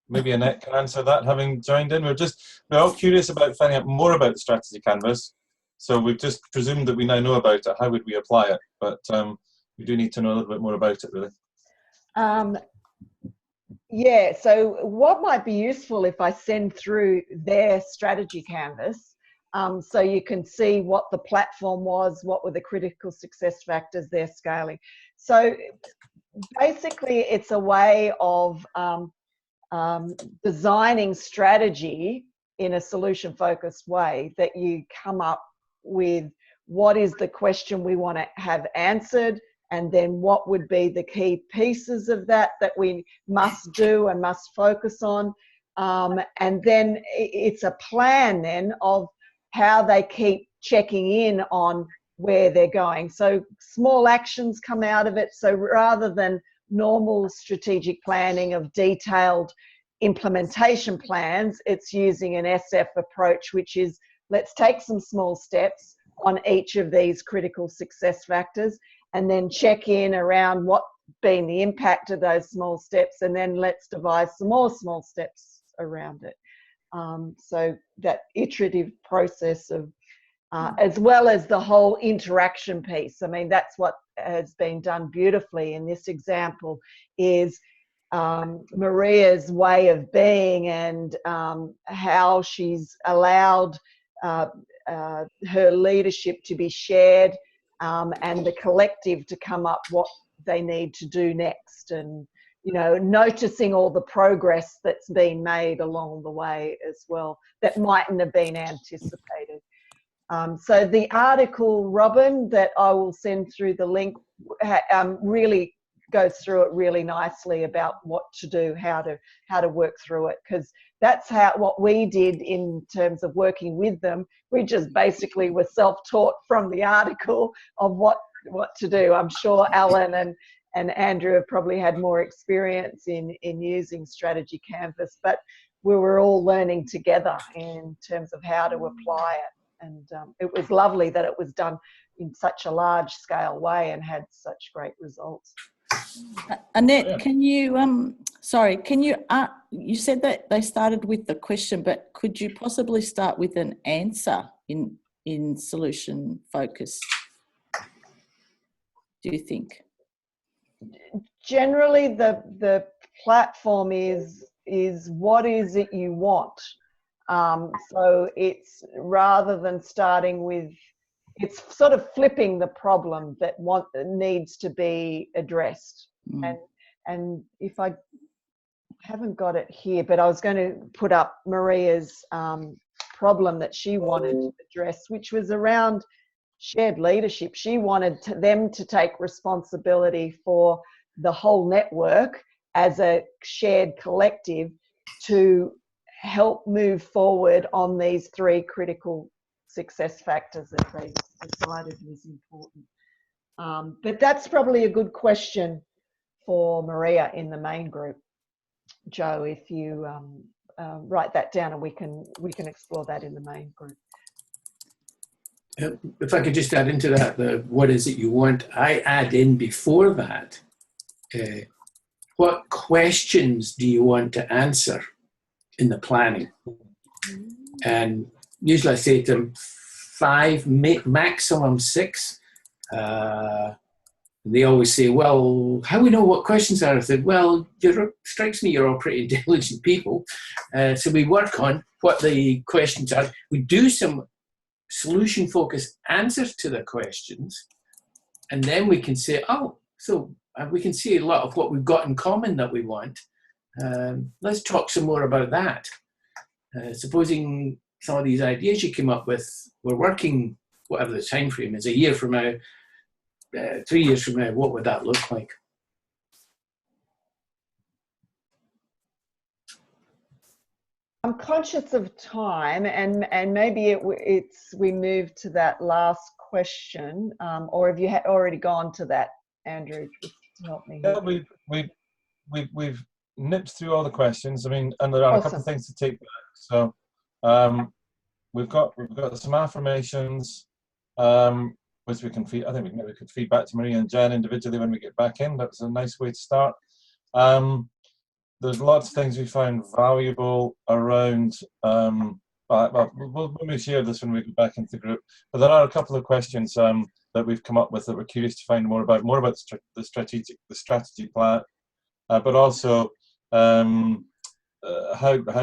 Maybe Annette can answer that, having joined in. We're all curious about finding out more about the strategy canvas. So we've just presumed that we now know about it. How would we apply it? But we do need to know a little bit more about it, really. Yeah, so what might be useful if I send through their strategy canvas, so you can see what the platform was, what were the critical success factors they're scaling. So basically it's a way of designing strategy in a solution-focused way, that you come up with what is the question we want to have answered, and then what would be the key pieces of that we must do and must focus on. And then it's a plan then of how they keep checking in on where they're going. So small actions come out of it. So rather than normal strategic planning of detailed implementation plans, it's using an SF approach, which is let's take some small steps on each of these critical success factors and then check in around what been the impact of those small steps, and then let's devise some more small steps around it. So that iterative process of as well as the whole interaction piece. I mean, that's what has been done beautifully in this example, is Maria's way of being and how she's allowed her leadership to be shared, and the collective to come up they need to do next, and noticing all the progress that's been made along the way as well that mightn't have been anticipated. So the article, Robin, that I will send through the link really goes through it really nicely about what to do, how to work through it, because that's what we did in terms of working with them. We just basically were self-taught from the article of what to do. I'm sure Alan and Andrew have probably had more experience in using Strategy Canvas, but we were all learning together in terms of how to apply it. And it was lovely that it was done in such a large scale way and had such great results. Annette, can you, you said that they started with the question, but could you possibly start with an answer in solution focus, do you think? Generally, the platform is what is it you want? So it's, rather than starting with, it's sort of flipping the problem that needs to be addressed. And if I haven't got it here, but I was going to put up Maria's problem that she wanted to address, which was around shared leadership. She wanted them to take responsibility for the whole network as a shared collective to help move forward on these 3 critical success factors that they decided was important. But that's probably a good question for Maria in the main group. Joe, if you write that down, and we can explore that in the main group. If I could just add into that, what is it you want? I add in before that, what questions do you want to answer in the planning? And usually I say to them 5, maximum 6. They always say, well, how do we know what questions are? I said, well, strikes me you're all pretty intelligent people. So we work on what the questions are. We do some solution-focused answers to the questions, and then we can say, oh, so we can see a lot of what we've got in common that we want. Let's talk some more about that. Supposing some of these ideas you came up with, we're working, whatever the time frame is, a year from now, 3 years from now, what would that look like? I'm conscious of time, and maybe we move to that last question, or have you already gone to that, Andrew? Just to help me. Yeah, we've nipped through all the questions. I mean, and there are a couple of things to take back. So we've got some affirmations, which we can feed. I think we could feed back to Maria and Jen individually when we get back in. That's a nice way to start. There's lots of things we found valuable around. Well, we'll share this when we get back into the group. But there are a couple of questions that we've come up with that we're curious to find more about the strategy plan, but also how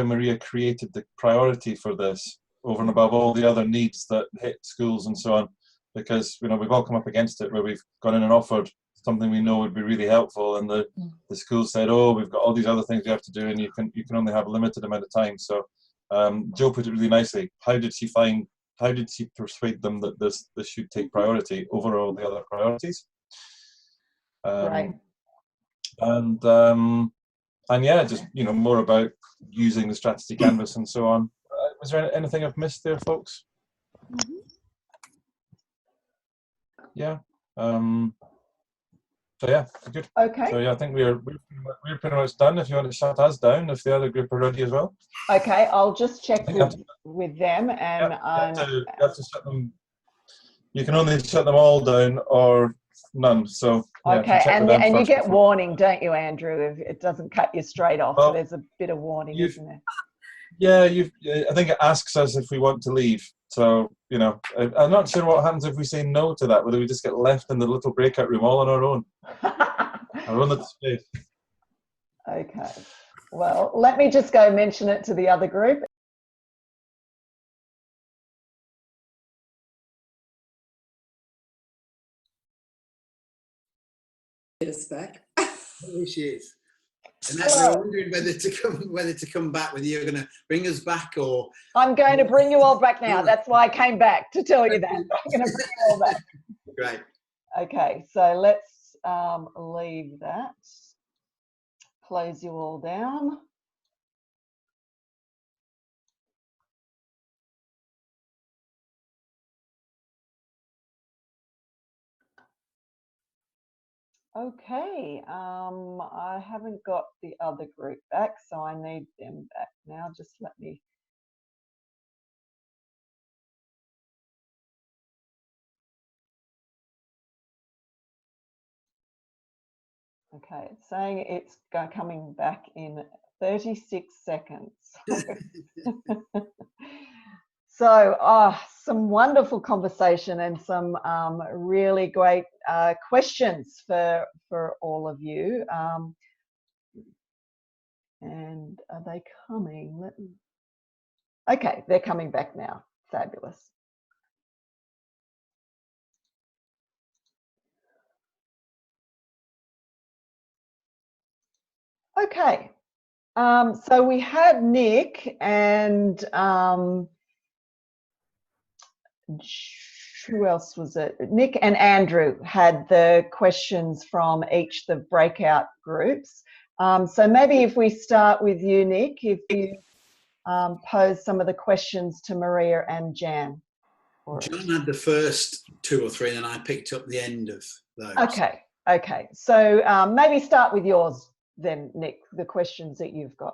Maria created the priority for this over and above all the other needs that hit schools and so on. Because we've all come up against it where we've gone in and offered something we know would be really helpful, and the school said, "Oh, we've got all these other things we have to do, and you can only have a limited amount of time." So Joe put it really nicely. How did she persuade them that this should take priority over all the other priorities? Right. And yeah, just more about using the strategy canvas and so on. Was there anything I've missed there, folks? Yeah. So yeah, good. Okay. So yeah, I think we're pretty much done. If you want to shut us down, if the other group are ready as well. Okay, I'll just check with them, and you have to shut them. You can only shut them all down or none. So yeah, okay, and you get warning, don't you, Andrew? If it doesn't cut you straight off, well, there's a bit of warning, isn't there? Yeah, I think it asks us if we want to leave. So, I'm not sure what happens if we say no to that, whether we just get left in the little breakout room all on our own. Our own little space. Okay. Well, let me just go mention it to the other group. Get us back. There she is. And that's we're wondering whether to come back, whether you're going to bring us back or. I'm going to bring you all back now. That's why I came back, to tell you that. I'm going to bring you all back. Great. Okay, so let's leave that. Close you all down. Okay, I haven't got the other group back, so I need them back now. Just let me. Okay, it's saying it's coming back in 36 seconds. So, some wonderful conversation and some really great questions for all of you. And are they coming? Okay, they're coming back now. Fabulous. Okay, so we had Nick and who else was it? Nick and Andrew had the questions from each of the breakout groups. So maybe if we start with you, Nick, if you pose some of the questions to Maria and Jan. John had the first 2 or 3, and I picked up the end of those. Okay, okay. So maybe start with yours then, Nick, the questions that you've got.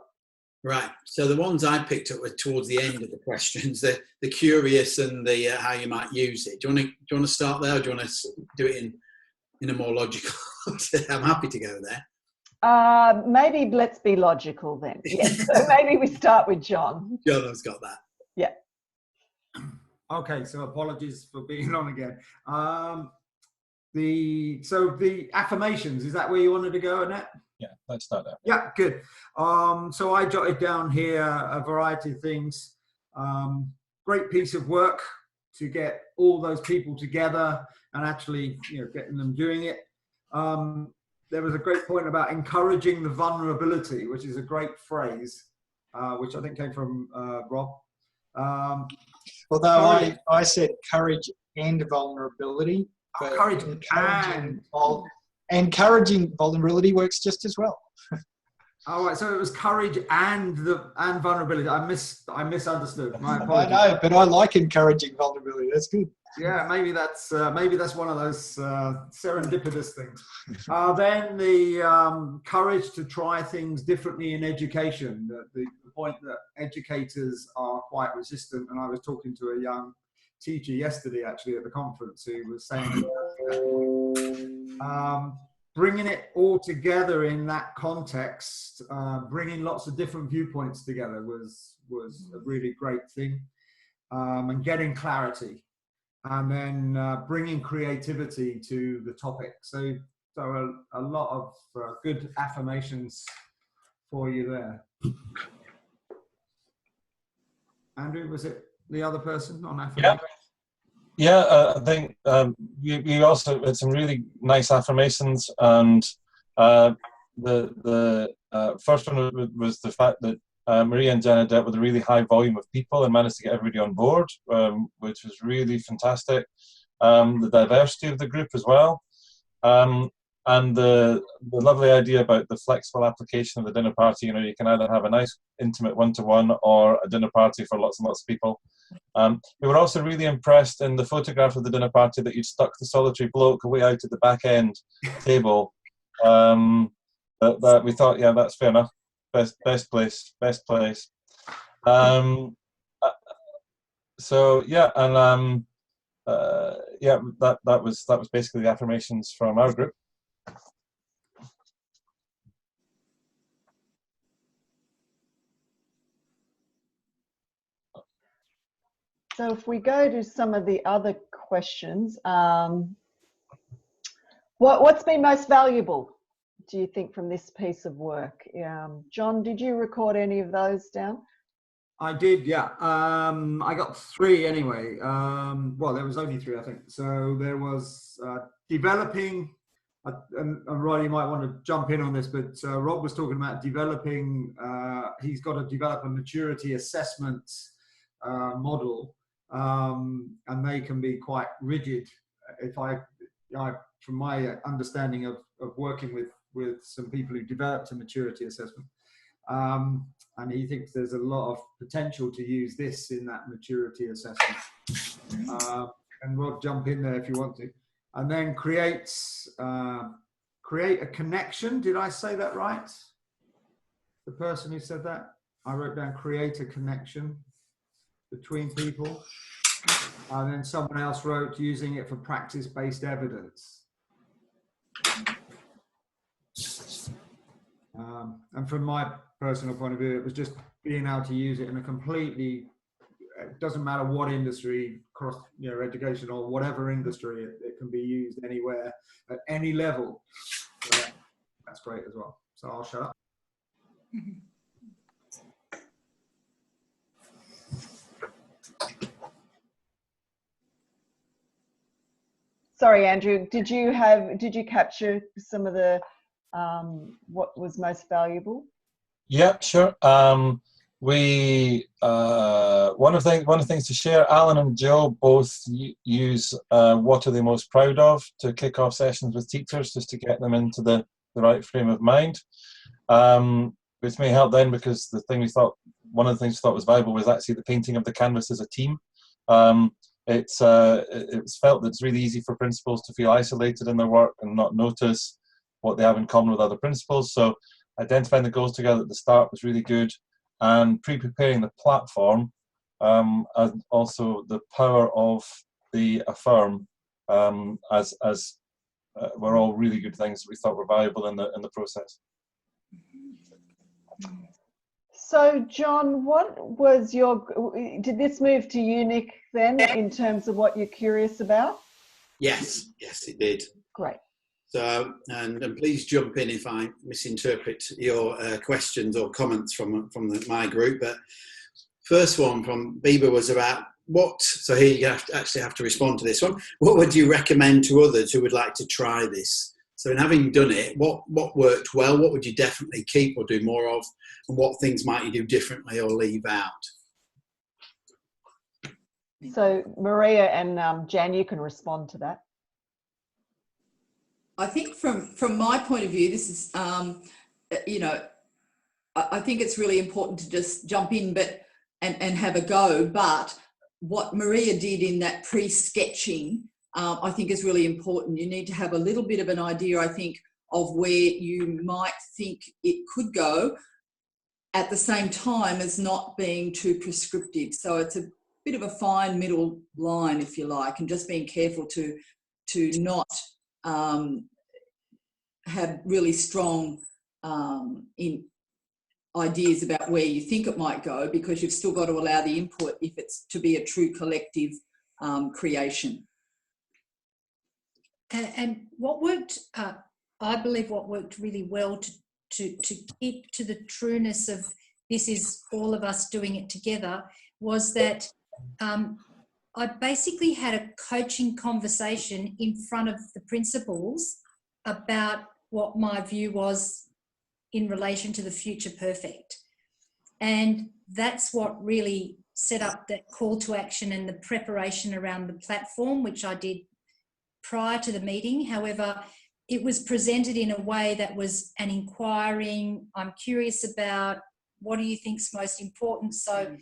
Right. So the ones I picked up were towards the end of the questions, the curious and the how you might use it. Do you want to start there, or do you want to do it in a more logical? I'm happy to go there. Maybe let's be logical then. Yes. So maybe we start with John. John has got that. Yeah. Okay. So apologies for being on again. The affirmations, is that where you wanted to go, Annette? Yeah, let's start there. Yeah, good. So I jotted down here a variety of things. Great piece of work to get all those people together and actually, getting them doing it. There was a great point about encouraging the vulnerability, which is a great phrase, which I think came from Rob. Although I said courage and vulnerability. Courage encouraging vulnerability works just as well. All right, so it was courage and vulnerability. I misunderstood. My apologies. I know, but I like encouraging vulnerability. That's good. Yeah, maybe that's one of those serendipitous things. Then the courage to try things differently in education. The point that educators are quite resistant, and I was talking to a young teacher yesterday actually at the conference who was saying bringing it all together in that context, bringing lots of different viewpoints together was a really great thing, and getting clarity, and then bringing creativity to the topic. So a lot of good affirmations for you there. Andrew, was it the other person on affirmation? Yeah, I think we also had some really nice affirmations, and the first one was the fact that Maria and Jenna dealt with a really high volume of people and managed to get everybody on board, which was really fantastic. The diversity of the group as well, and the lovely idea about the flexible application of the dinner party. You can either have a nice intimate one-to-one or a dinner party for lots and lots of people. We were also really impressed in the photograph of the dinner party that you'd stuck the solitary bloke way out at the back end table. That we thought, yeah, that's fair enough. Best place. So yeah, and yeah, that was basically the affirmations from our group. So if we go to some of the other questions, what's been most valuable, do you think, from this piece of work? John, did you record any of those down? I did, yeah. I got 3 anyway. Well, there was only 3, I think. So there was developing And Roddy, you might want to jump in on this, but Rob was talking about developing, he's got to develop a maturity assessment model, and they can be quite rigid. From my understanding of working with some people who developed a maturity assessment, and he thinks there's a lot of potential to use this in that maturity assessment. And Rob, jump in there if you want to. And then create a connection. Did I say that right? The person who said that? I wrote down create a connection between people. And then someone else wrote using it for practice-based evidence. And from my personal point of view, it was just being able to use it in a completely, it doesn't matter what industry, across, you know, education or whatever industry, it can be used anywhere at any level. So that's great as well. So I'll shut up. Sorry, Andrew, did you capture some of the what was most valuable? Yeah, sure. One of the things to share, Alan and Joe both use what are they most proud of to kick off sessions with teachers, just to get them into the right frame of mind. Which may help then, because one of the things we thought was valuable was actually the painting of the canvas as a team. It was felt that it's really easy for principals to feel isolated in their work and not notice what they have in common with other principals. So identifying the goals together at the start was really good, and pre-preparing the platform, and also the power of the Affirm, were all really good things that we thought were valuable in the process. So, John, what was did this move to you, Nick, then, in terms of what you're curious about? Yes, it did. Great. So, and please jump in if I misinterpret your questions or comments from my group. But first one from Bieber was about so here you actually have to respond to this one. What would you recommend to others who would like to try this? So in having done it, what worked well? What would you definitely keep or do more of? And what things might you do differently or leave out? So Maria and Jan, you can respond to that. I think from my point of view, this is, you know, I think it's really important to just jump in and have a go. But what Maria did in that pre-sketching, I think is really important. You need to have a little bit of an idea, I think, of where you might think it could go, at the same time as not being too prescriptive. So it's a bit of a fine middle line, if you like, and just being careful to not have really strong ideas about where you think it might go, because you've still got to allow the input if it's to be a true collective creation. And what worked, I believe what worked really well to keep to the trueness of this is all of us doing it together was that I basically had a coaching conversation in front of the principals about what my view was in relation to the Future Perfect. And that's what really set up that call to action and the preparation around the platform, which I did prior to the meeting. However, it was presented in a way that was an inquiring, I'm curious about, what do you think's most important? So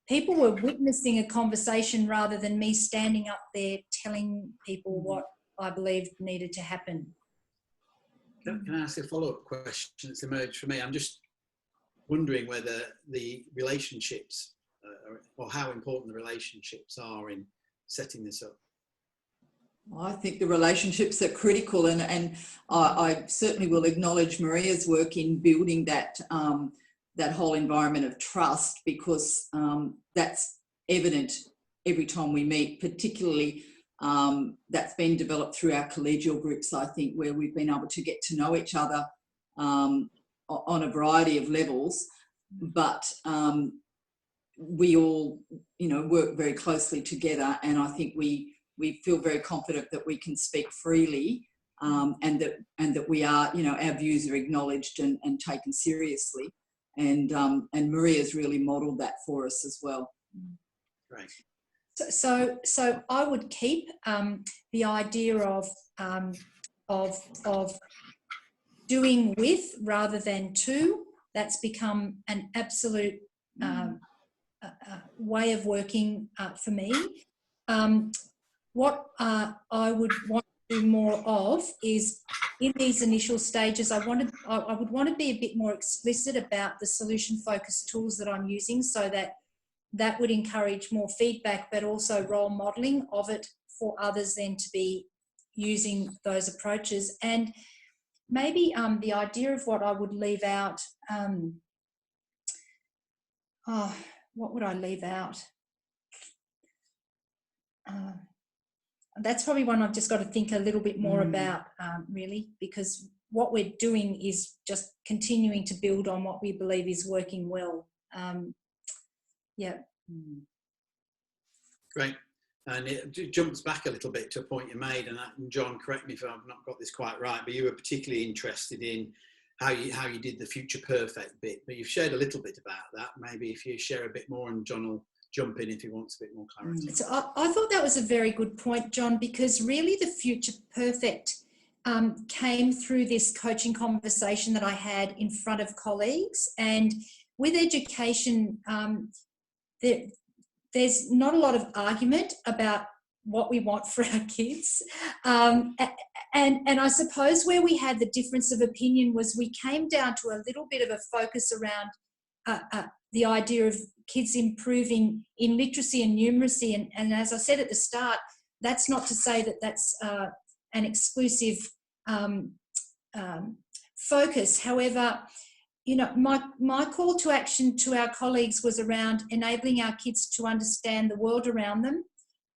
people were witnessing a conversation rather than me standing up there telling people what I believed needed to happen. Can I ask a follow-up question that's emerged for me? I'm just wondering whether the relationships or how important the relationships are in setting this up. I think the relationships are critical, and I certainly will acknowledge Maria's work in building that that whole environment of trust, because that's evident every time we meet, particularly that's been developed through our collegial groups, I think, where we've been able to get to know each other on a variety of levels, but we all, you know, work very closely together, and I think we feel very confident that we can speak freely and that we are, you know, our views are acknowledged and taken seriously. And Maria's really modelled that for us as well. Great. So I would keep the idea of doing with rather than to. That's become an absolute way of working for me. What I would want to do more of is, in these initial stages, I would want to be a bit more explicit about the solution-focused tools that I'm using, so that would encourage more feedback, but also role modelling of it for others then to be using those approaches. And maybe the idea of what I would leave out, what would I leave out? That's probably one I've just got to think a little bit more about, really, because what we're doing is just continuing to build on what we believe is working well. Yeah. Great. And it jumps back a little bit to a point you made, and John, correct me if I've not got this quite right, but you were particularly interested in how you did the future perfect bit, but you've shared a little bit about that. Maybe if you share a bit more, and John will jump in if he wants a bit more clarity. So I thought that was a very good point, John, because really the future perfect came through this coaching conversation that I had in front of colleagues. And with education, there's not a lot of argument about what we want for our kids. And I suppose where we had the difference of opinion was we came down to a little bit of a focus around the idea of kids improving in literacy and numeracy. And as I said at the start, that's not to say that that's an exclusive focus. However, you know, my call to action to our colleagues was around enabling our kids to understand the world around them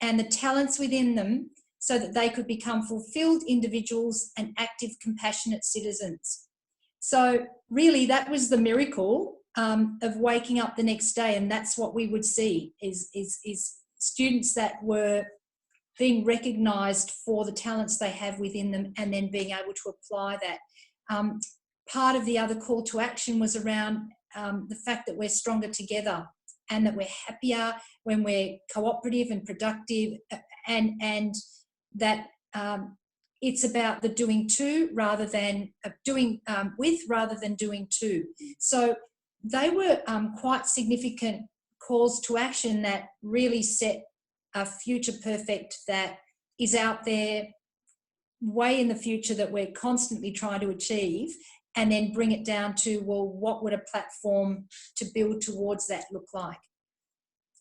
and the talents within them, so that they could become fulfilled individuals and active, compassionate citizens. So really that was the miracle of waking up the next day, and that's what we would see is students that were being recognised for the talents they have within them, and then being able to apply that. Part of the other call to action was around the fact that we're stronger together, and that we're happier when we're cooperative and productive, and that it's about the doing to rather than doing with rather than doing to. So they were quite significant calls to action that really set a future perfect that is out there way in the future, that we're constantly trying to achieve, and then bring it down to, well, what would a platform to build towards that look like?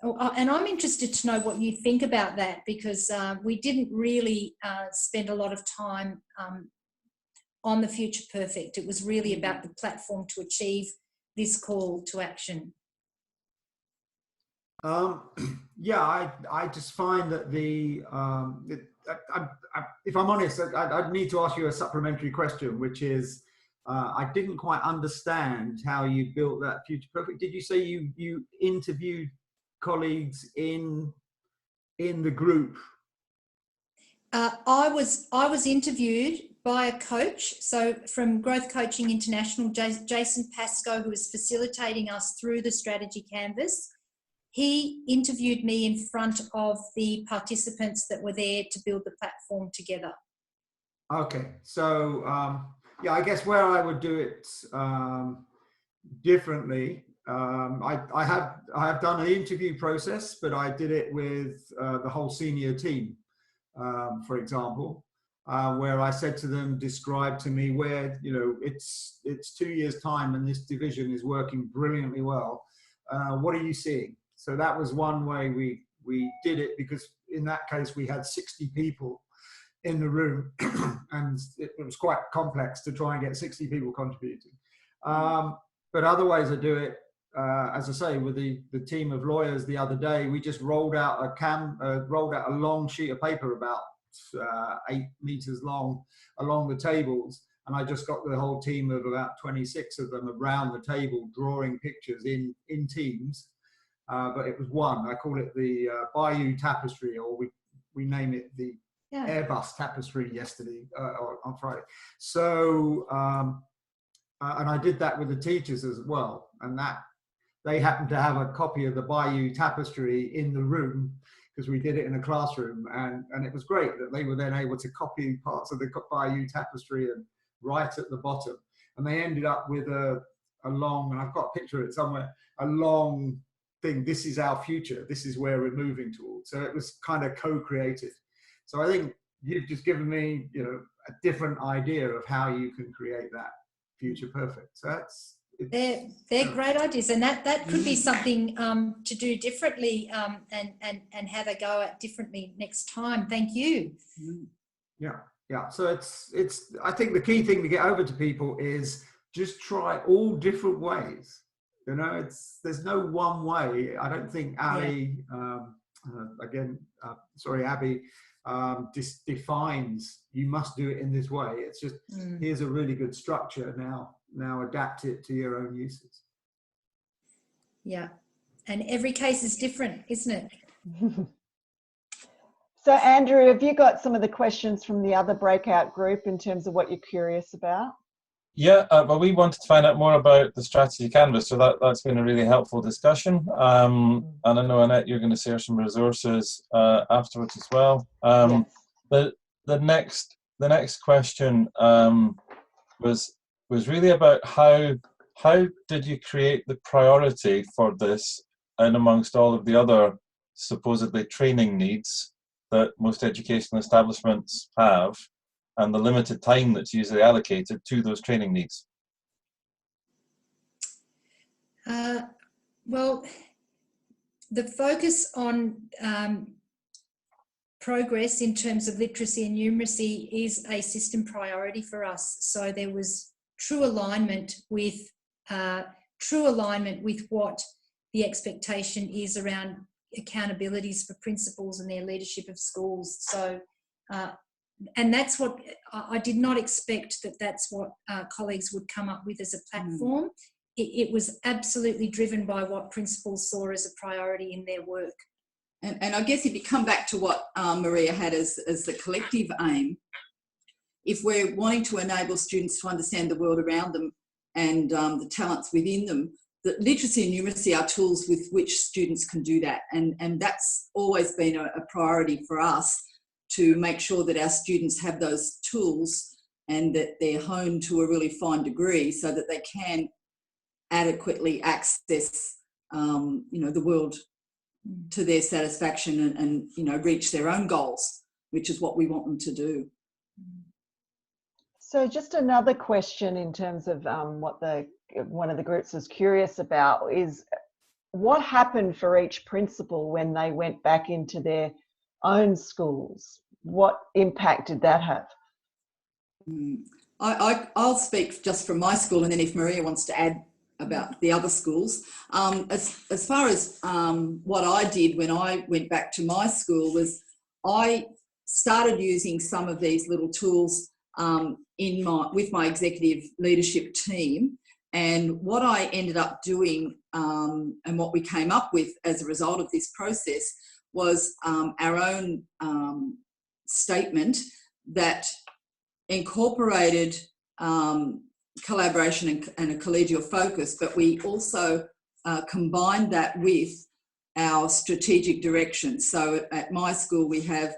And I'm interested to know what you think about that, because we didn't really spend a lot of time on the future perfect. It was really about the platform to achieve this call to action. Yeah, I just find that if I'm honest, I'd need to ask you a supplementary question, which is, I didn't quite understand how you built that future perfect. Did you say you interviewed colleagues in the group? I was interviewed by a coach, so from Growth Coaching International, Jason Pascoe, who was facilitating us through the strategy canvas. He interviewed me in front of the participants that were there to build the platform together. Okay, so yeah, I guess where I would do it differently, I have done an interview process, but I did it with the whole senior team, for example, where I said to them, describe to me where, you know, it's 2 years' time and this division is working brilliantly well. What are you seeing? So that was one way we did it, because in that case we had 60 people in the room and it was quite complex to try and get 60 people contributing. But other ways I do it, as I say, with the team of lawyers the other day, we just rolled out a long sheet of paper about 8 meters long along the tables, and I just got the whole team of about 26 of them around the table drawing pictures in teams. But it was one. I call it the Bayou Tapestry, or we name it the Airbus tapestry yesterday, on Friday. So, and I did that with the teachers as well. And that they happened to have a copy of the Bayeux tapestry in the room, because we did it in a classroom, and it was great that they were then able to copy parts of the Bayeux tapestry and write at the bottom. And they ended up with a long, and I've got a picture of it somewhere, a long thing, this is our future, this is where we're moving towards. So it was kind of co-created. So I think you've just given me, a different idea of how you can create that future perfect. So they're great ideas, and that could be something to do differently, and have a go at differently next time. Thank you. Yeah. So it's. I think the key thing to get over to people is just try all different ways. There's no one way. I don't think Ali, Abby, defines you must do it in this way. It's just here's a really good structure. Now adapt it to your own uses. Yeah, and every case is different, isn't it? So Andrew, have you got some of the questions from the other breakout group in terms of what you're curious about? Yeah, well, we wanted to find out more about the strategy canvas, so that's been a really helpful discussion. And I know, Annette, you're going to share some resources afterwards as well. Yes. The next question was really about how did you create the priority for this, and amongst all of the other supposedly training needs that most educational establishments have, and the limited time that's usually allocated to those training needs? Well, the focus on progress in terms of literacy and numeracy is a system priority for us. So there was true alignment with what the expectation is around accountabilities for principals and their leadership of schools. So, and that's what I did not expect, that's what colleagues would come up with as a platform. It was absolutely driven by what principals saw as a priority in their work. And I guess if you come back to what Maria had as the collective aim, if we're wanting to enable students to understand the world around them and the talents within them, that literacy and numeracy are tools with which students can do that. And that's always been a priority for us, to make sure that our students have those tools and that they're honed to a really fine degree so that they can adequately access, the world to their satisfaction and reach their own goals, which is what we want them to do. So just another question in terms of what one of the groups was curious about is what happened for each principal when they went back into their own schools? What impact did that have? I'll speak just from my school, and then if Maria wants to add about the other schools. As far as what I did when I went back to my school was I started using some of these little tools with my executive leadership team. And what I ended up doing and what we came up with as a result of this process was our own statement that incorporated collaboration and a collegial focus, but we also combined that with our strategic direction. So at my school we have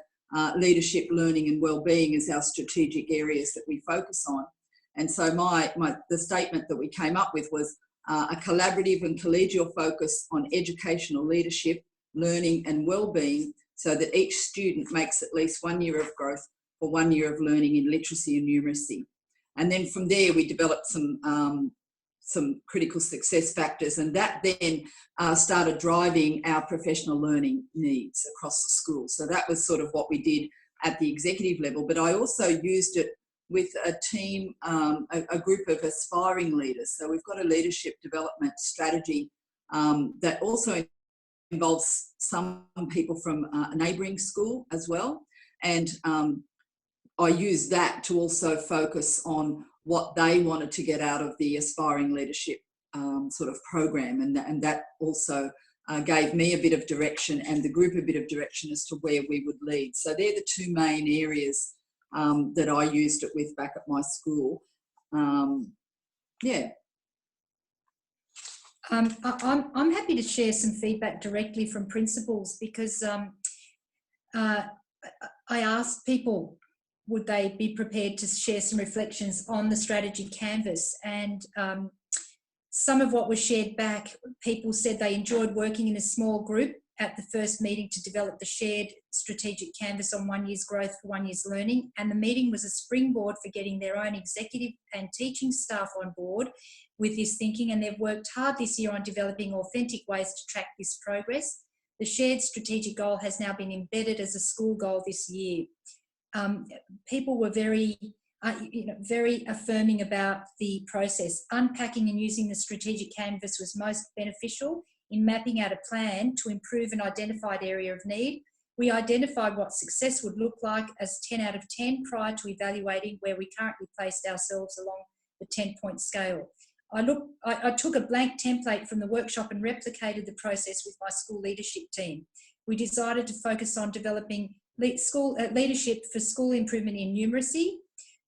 leadership, learning and wellbeing as our strategic areas that we focus on. And so the statement that we came up with was a collaborative and collegial focus on educational leadership, learning and wellbeing, so that each student makes at least 1 year of growth or 1 year of learning in literacy and numeracy. And then from there we developed some critical success factors, and that then started driving our professional learning needs across the school. So that was sort of what we did at the executive level, but I also used it with a team, a group of aspiring leaders. So we've got a leadership development strategy that also involves some people from a neighbouring school as well. And I used that to also focus on what they wanted to get out of the aspiring leadership sort of program, and that also gave me a bit of direction and the group a bit of direction as to where we would lead. So they're the two main areas that I used it with back at my school. Yeah. I'm happy to share some feedback directly from principals, because I asked people would they be prepared to share some reflections on the strategy canvas, and some of what was shared back, people said they enjoyed working in a small group at the first meeting to develop the shared strategic canvas on 1 year's growth for 1 year's learning, and the meeting was a springboard for getting their own executive and teaching staff on board with this thinking, and they've worked hard this year on developing authentic ways to track this progress. The shared strategic goal has now been embedded as a school goal this year. People were very affirming about the process. Unpacking and using the strategic canvas was most beneficial in mapping out a plan to improve an identified area of need. We identified what success would look like as 10 out of 10 prior to evaluating where we currently placed ourselves along the 10-point scale. I took a blank template from the workshop and replicated the process with my school leadership team. We decided to focus on developing leadership for school improvement in numeracy.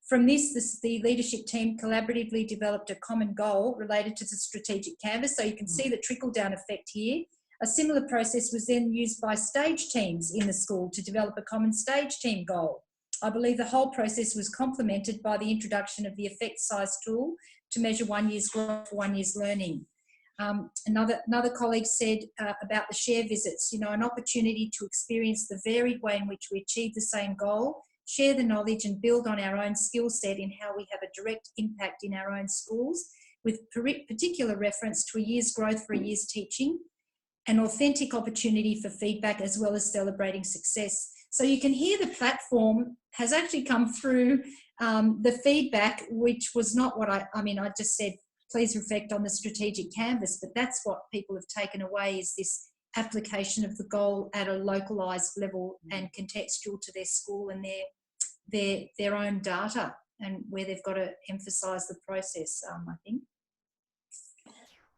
From this, the leadership team collaboratively developed a common goal related to the strategic canvas. So you can see the trickle-down effect here. A similar process was then used by stage teams in the school to develop a common stage team goal. I believe the whole process was complemented by the introduction of the effect size tool to measure 1 year's growth for 1 year's learning. Another colleague said about the share visits, an opportunity to experience the varied way in which we achieve the same goal, share the knowledge and build on our own skill set in how we have a direct impact in our own schools, with particular reference to a year's growth for a year's teaching, an authentic opportunity for feedback as well as celebrating success. So you can hear the platform has actually come through the feedback, which was not what I just said, please reflect on the strategic canvas, but that's what people have taken away, is this application of the goal at a localised level and contextual to their school and their own data, and where they've got to emphasise the process, I think.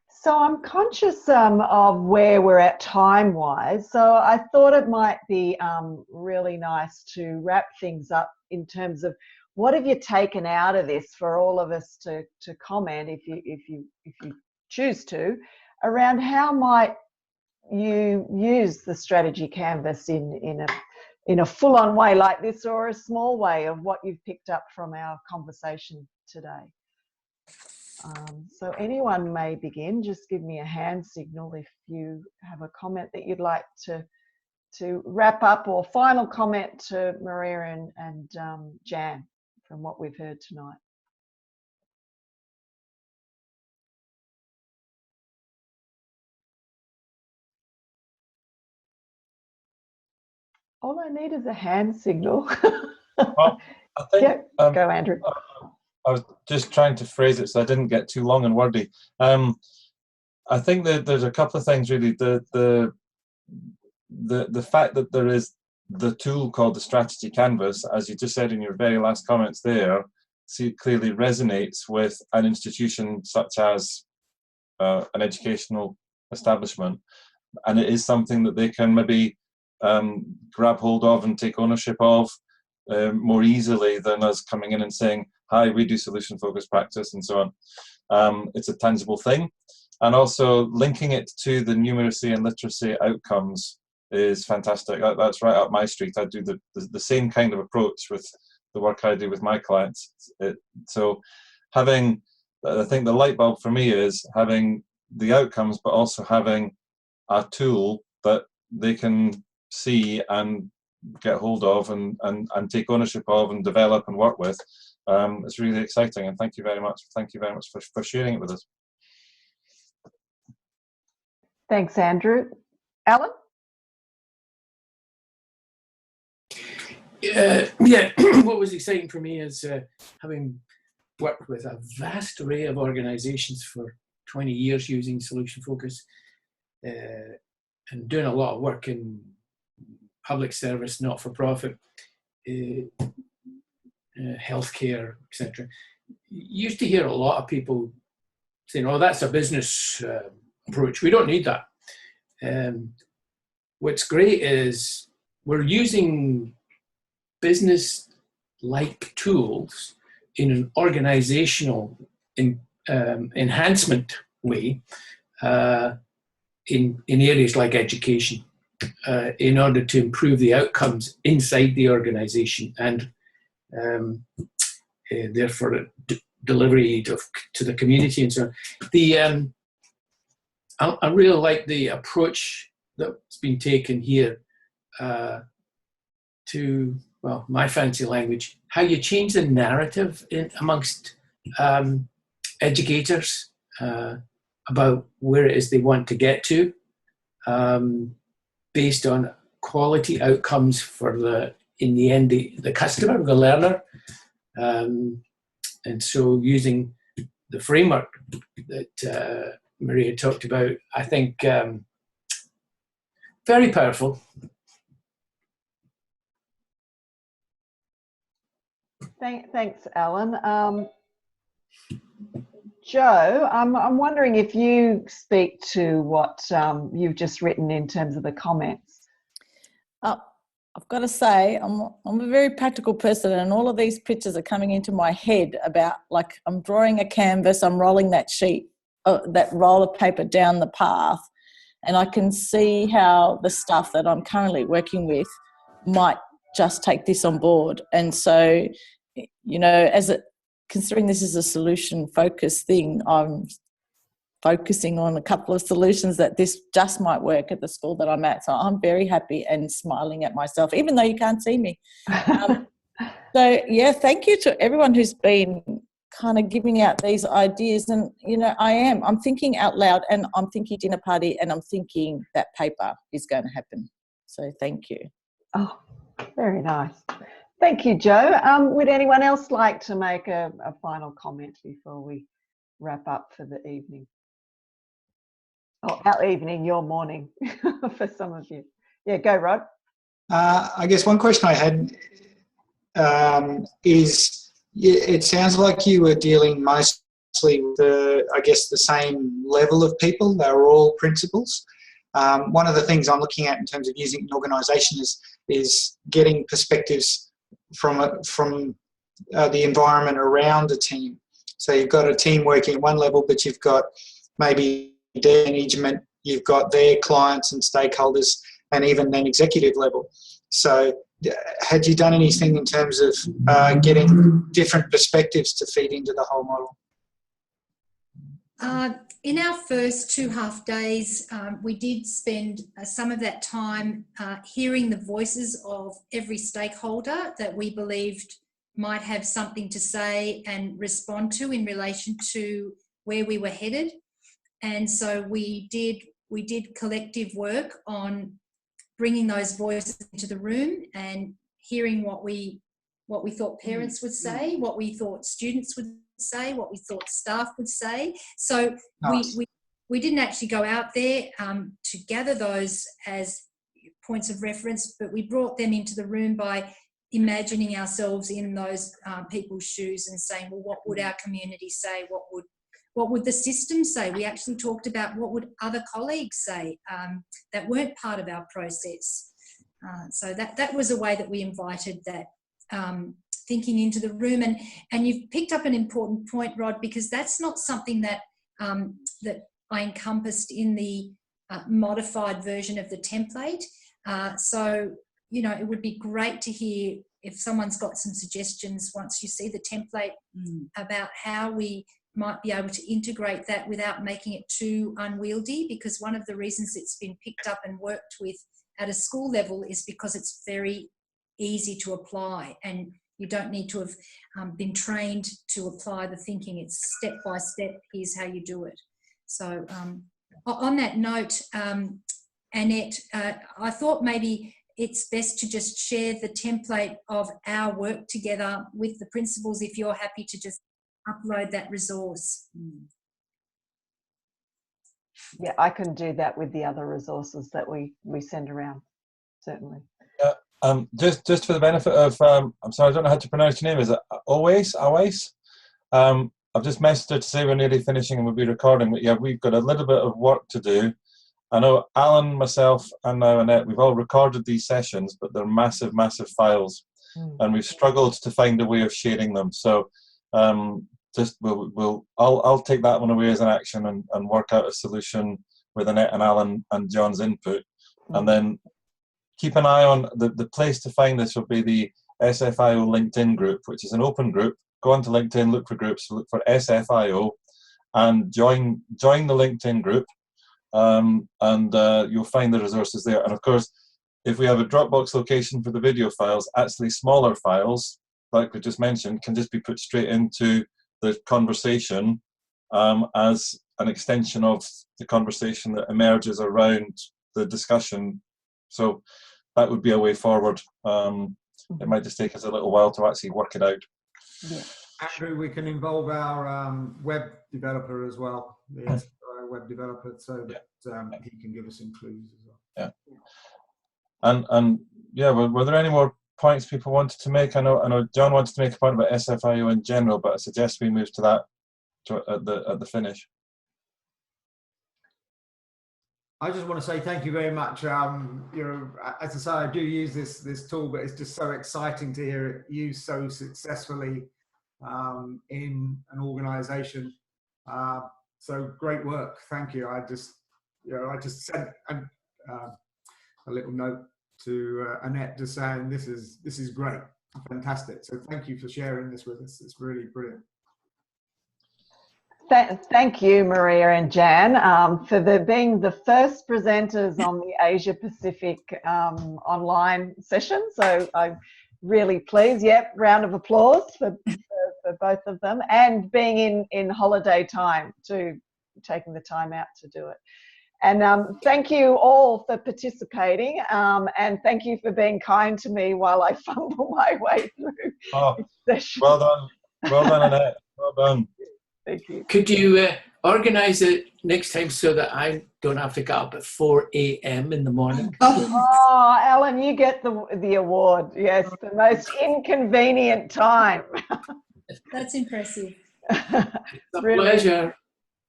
So I'm conscious of where we're at time-wise, so I thought it might be really nice to wrap things up in terms of what have you taken out of this for all of us to comment, if you choose to, around how might you use the strategy canvas in a full-on way like this, or a small way of what you've picked up from our conversation today. So anyone may begin. Just give me a hand signal if you have a comment that you'd like to wrap up, or final comment to Maria and Jan from what we've heard tonight. All I need is a hand signal. Well, I think, yeah, go Andrew. I was just trying to phrase it so I didn't get too long and wordy. I think that there's a couple of things really. The fact that there is the tool called the strategy canvas, as you just said in your very last comments there, clearly resonates with an institution such as an educational establishment, and it is something that they can maybe grab hold of and take ownership of more easily than us coming in and saying, hi, we do solution focused practice and so on. It's a tangible thing, and also linking it to the numeracy and literacy outcomes is fantastic. That's right up my street. I do the same kind of approach with the work I do with my clients. So having, I think the light bulb for me is having the outcomes, but also having a tool that they can see and get hold of and take ownership of and develop and work with. It's really exciting, and thank you very much. Thank you very much for sharing it with us. Thanks, Andrew. Alan? Yeah, what was exciting for me is having worked with a vast array of organisations for 20 years using solution focus, and doing a lot of work in public service, not-for-profit, healthcare, etc. You used to hear a lot of people saying, oh, that's a business approach. We don't need that. what's great is we're using business-like tools in an organizational enhancement way in areas like education in order to improve the outcomes inside the organization and therefore delivery to the community and so on. I really like the approach that's been taken here to, well, my fancy language, how you change the narrative amongst educators about where it is they want to get to based on quality outcomes for in the end, the customer, the learner. And so using the framework that Maria talked about, I think very powerful. Thanks, Alan. Joe, I'm wondering if you speak to what you've just written in terms of the comments. I've got to say, I'm a very practical person, and all of these pictures are coming into my head about, like, I'm drawing a canvas, I'm rolling that sheet, that roll of paper down the path, and I can see how the stuff that I'm currently working with might just take this on board. And so, you know, considering this is a solution-focused thing, I'm focusing on a couple of solutions that this just might work at the school that I'm at. So I'm very happy and smiling at myself, even though you can't see me. So, yeah, thank you to everyone who's been kind of giving out these ideas. And, you know, I'm thinking out loud, and I'm thinking dinner party, and I'm thinking that paper is going to happen. So thank you. Oh, very nice. Thank you, Joe. Would anyone else like to make a final comment before we wrap up for the evening? Oh, our evening, your morning for some of you. Yeah, go, Rod. I guess one question I had is, it sounds like you were dealing mostly with the same level of people. They were all principals. One of the things I'm looking at in terms of using an organisation is getting perspectives from the environment around a team. So you've got a team working at one level, but you've got maybe their management, you've got their clients and stakeholders, and even then executive level. So had you done anything in terms of getting different perspectives to feed into the whole model? In our first 2 half days, we did spend some of that time hearing the voices of every stakeholder that we believed might have something to say and respond to in relation to where we were headed. And so we did collective work on bringing those voices into the room and hearing what we thought parents would say, what we thought students would say, what we thought staff would say. So nice. we didn't actually go out there to gather those as points of reference, but we brought them into the room by imagining ourselves in those people's shoes and saying, well, what would our community say? What would the system say? We actually talked about what would other colleagues say that weren't part of our process. So that was a way that we invited that thinking into the room. And you've picked up an important point, Rod, because that's not something that that I encompassed in the modified version of the template. So, you know, it would be great to hear if someone's got some suggestions once you see the template about how we might be able to integrate that without making it too unwieldy, because one of the reasons it's been picked up and worked with at a school level is because it's very easy to apply, and you don't need to have been trained to apply the thinking. It's step by step, here's how you do it. So on that note, Annette, I thought maybe it's best to just share the template of our work together with the principals, if you're happy to just upload that resource. Yeah, I can do that with the other resources that we send around, certainly. Just for the benefit of, I'm sorry, I don't know how to pronounce your name. Is it Always? I've just messaged her to say we're nearly finishing and we'll be recording, but yeah, we've got a little bit of work to do. I know Alan, myself, and now Annette, we've all recorded these sessions, but they're massive, massive files, and we've struggled to find a way of sharing them. So just I'll take that one away as an action and work out a solution with Annette and Alan and John's input, and then keep an eye on the place to find this will be the SFIO LinkedIn group, which is an open group. Go onto LinkedIn, look for groups, look for SFIO, and join the LinkedIn group. You'll find the resources there. And of course, if we have a Dropbox location for the video files, actually smaller files, like we just mentioned, can just be put straight into the conversation as an extension of the conversation that emerges around the discussion. So that would be a way forward. It might just take us a little while to actually work it out. Yeah. Andrew, we can involve our web developer as well, the SFIO web developer, so that he can give us some clues as well. Yeah. And yeah, were there any more points people wanted to make? I know John wanted to make a point about SFIO in general, but I suggest we move to that at the finish. I just want to say thank you very much. As I say, I do use this tool, but it's just so exciting to hear it used so successfully in an organisation. So great work, thank you. I just sent a little note to Annette just saying this is great, fantastic. So thank you for sharing this with us. It's really brilliant. Thank you, Maria and Jan, for being the first presenters on the Asia Pacific online session. So I'm really pleased. Yep, round of applause for both of them, and being in holiday time too, taking the time out to do it. And thank you all for participating, and thank you for being kind to me while I fumble my way through this session. Well done, Annette. Well done. Thank you. Could you organise it next time so that I don't have to get up at 4 a.m. in the morning? Oh, Alan, you get the award. Yes, the most inconvenient time. That's impressive. It's a pleasure.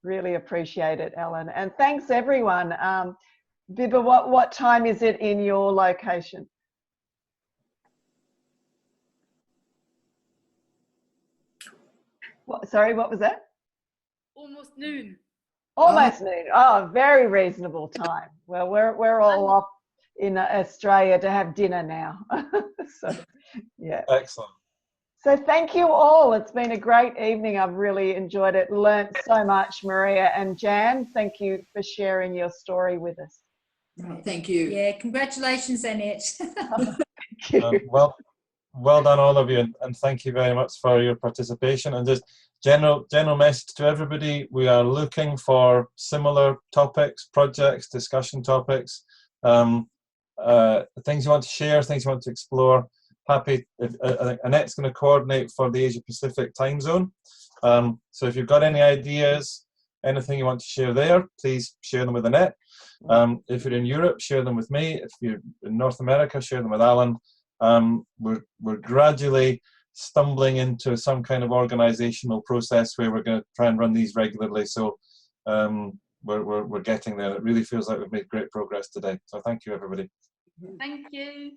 Really appreciate it, Alan. And thanks, everyone. Bibba, what time is it in your location? Sorry, what was that? Almost noon. Almost noon. Oh, very reasonable time. Well, we're all off in Australia to have dinner now. So, yeah. Excellent. So thank you all. It's been a great evening. I've really enjoyed it. Learned so much, Maria and Jan. Thank you for sharing your story with us. Thank you. Yeah, congratulations, Annette. Thank you. Well done, all of you, and thank you very much for your participation. And just general message to everybody: we are looking for similar topics, projects, discussion topics, things you want to share, things you want to explore. Happy. I think Annette's going to coordinate for the Asia Pacific time zone. So if you've got any ideas, anything you want to share there, please share them with Annette. If you're in Europe, share them with me. If you're in North America, share them with Alan. We're gradually stumbling into some kind of organizational process where we're going to try and run these regularly. So we're getting there. It really feels like we've made great progress today. So thank you, everybody. Thank you.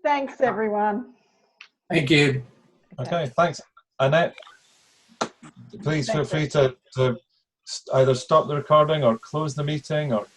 Thanks, everyone. Thank you. Okay, thanks. Annette, please feel free to either stop the recording or close the meeting or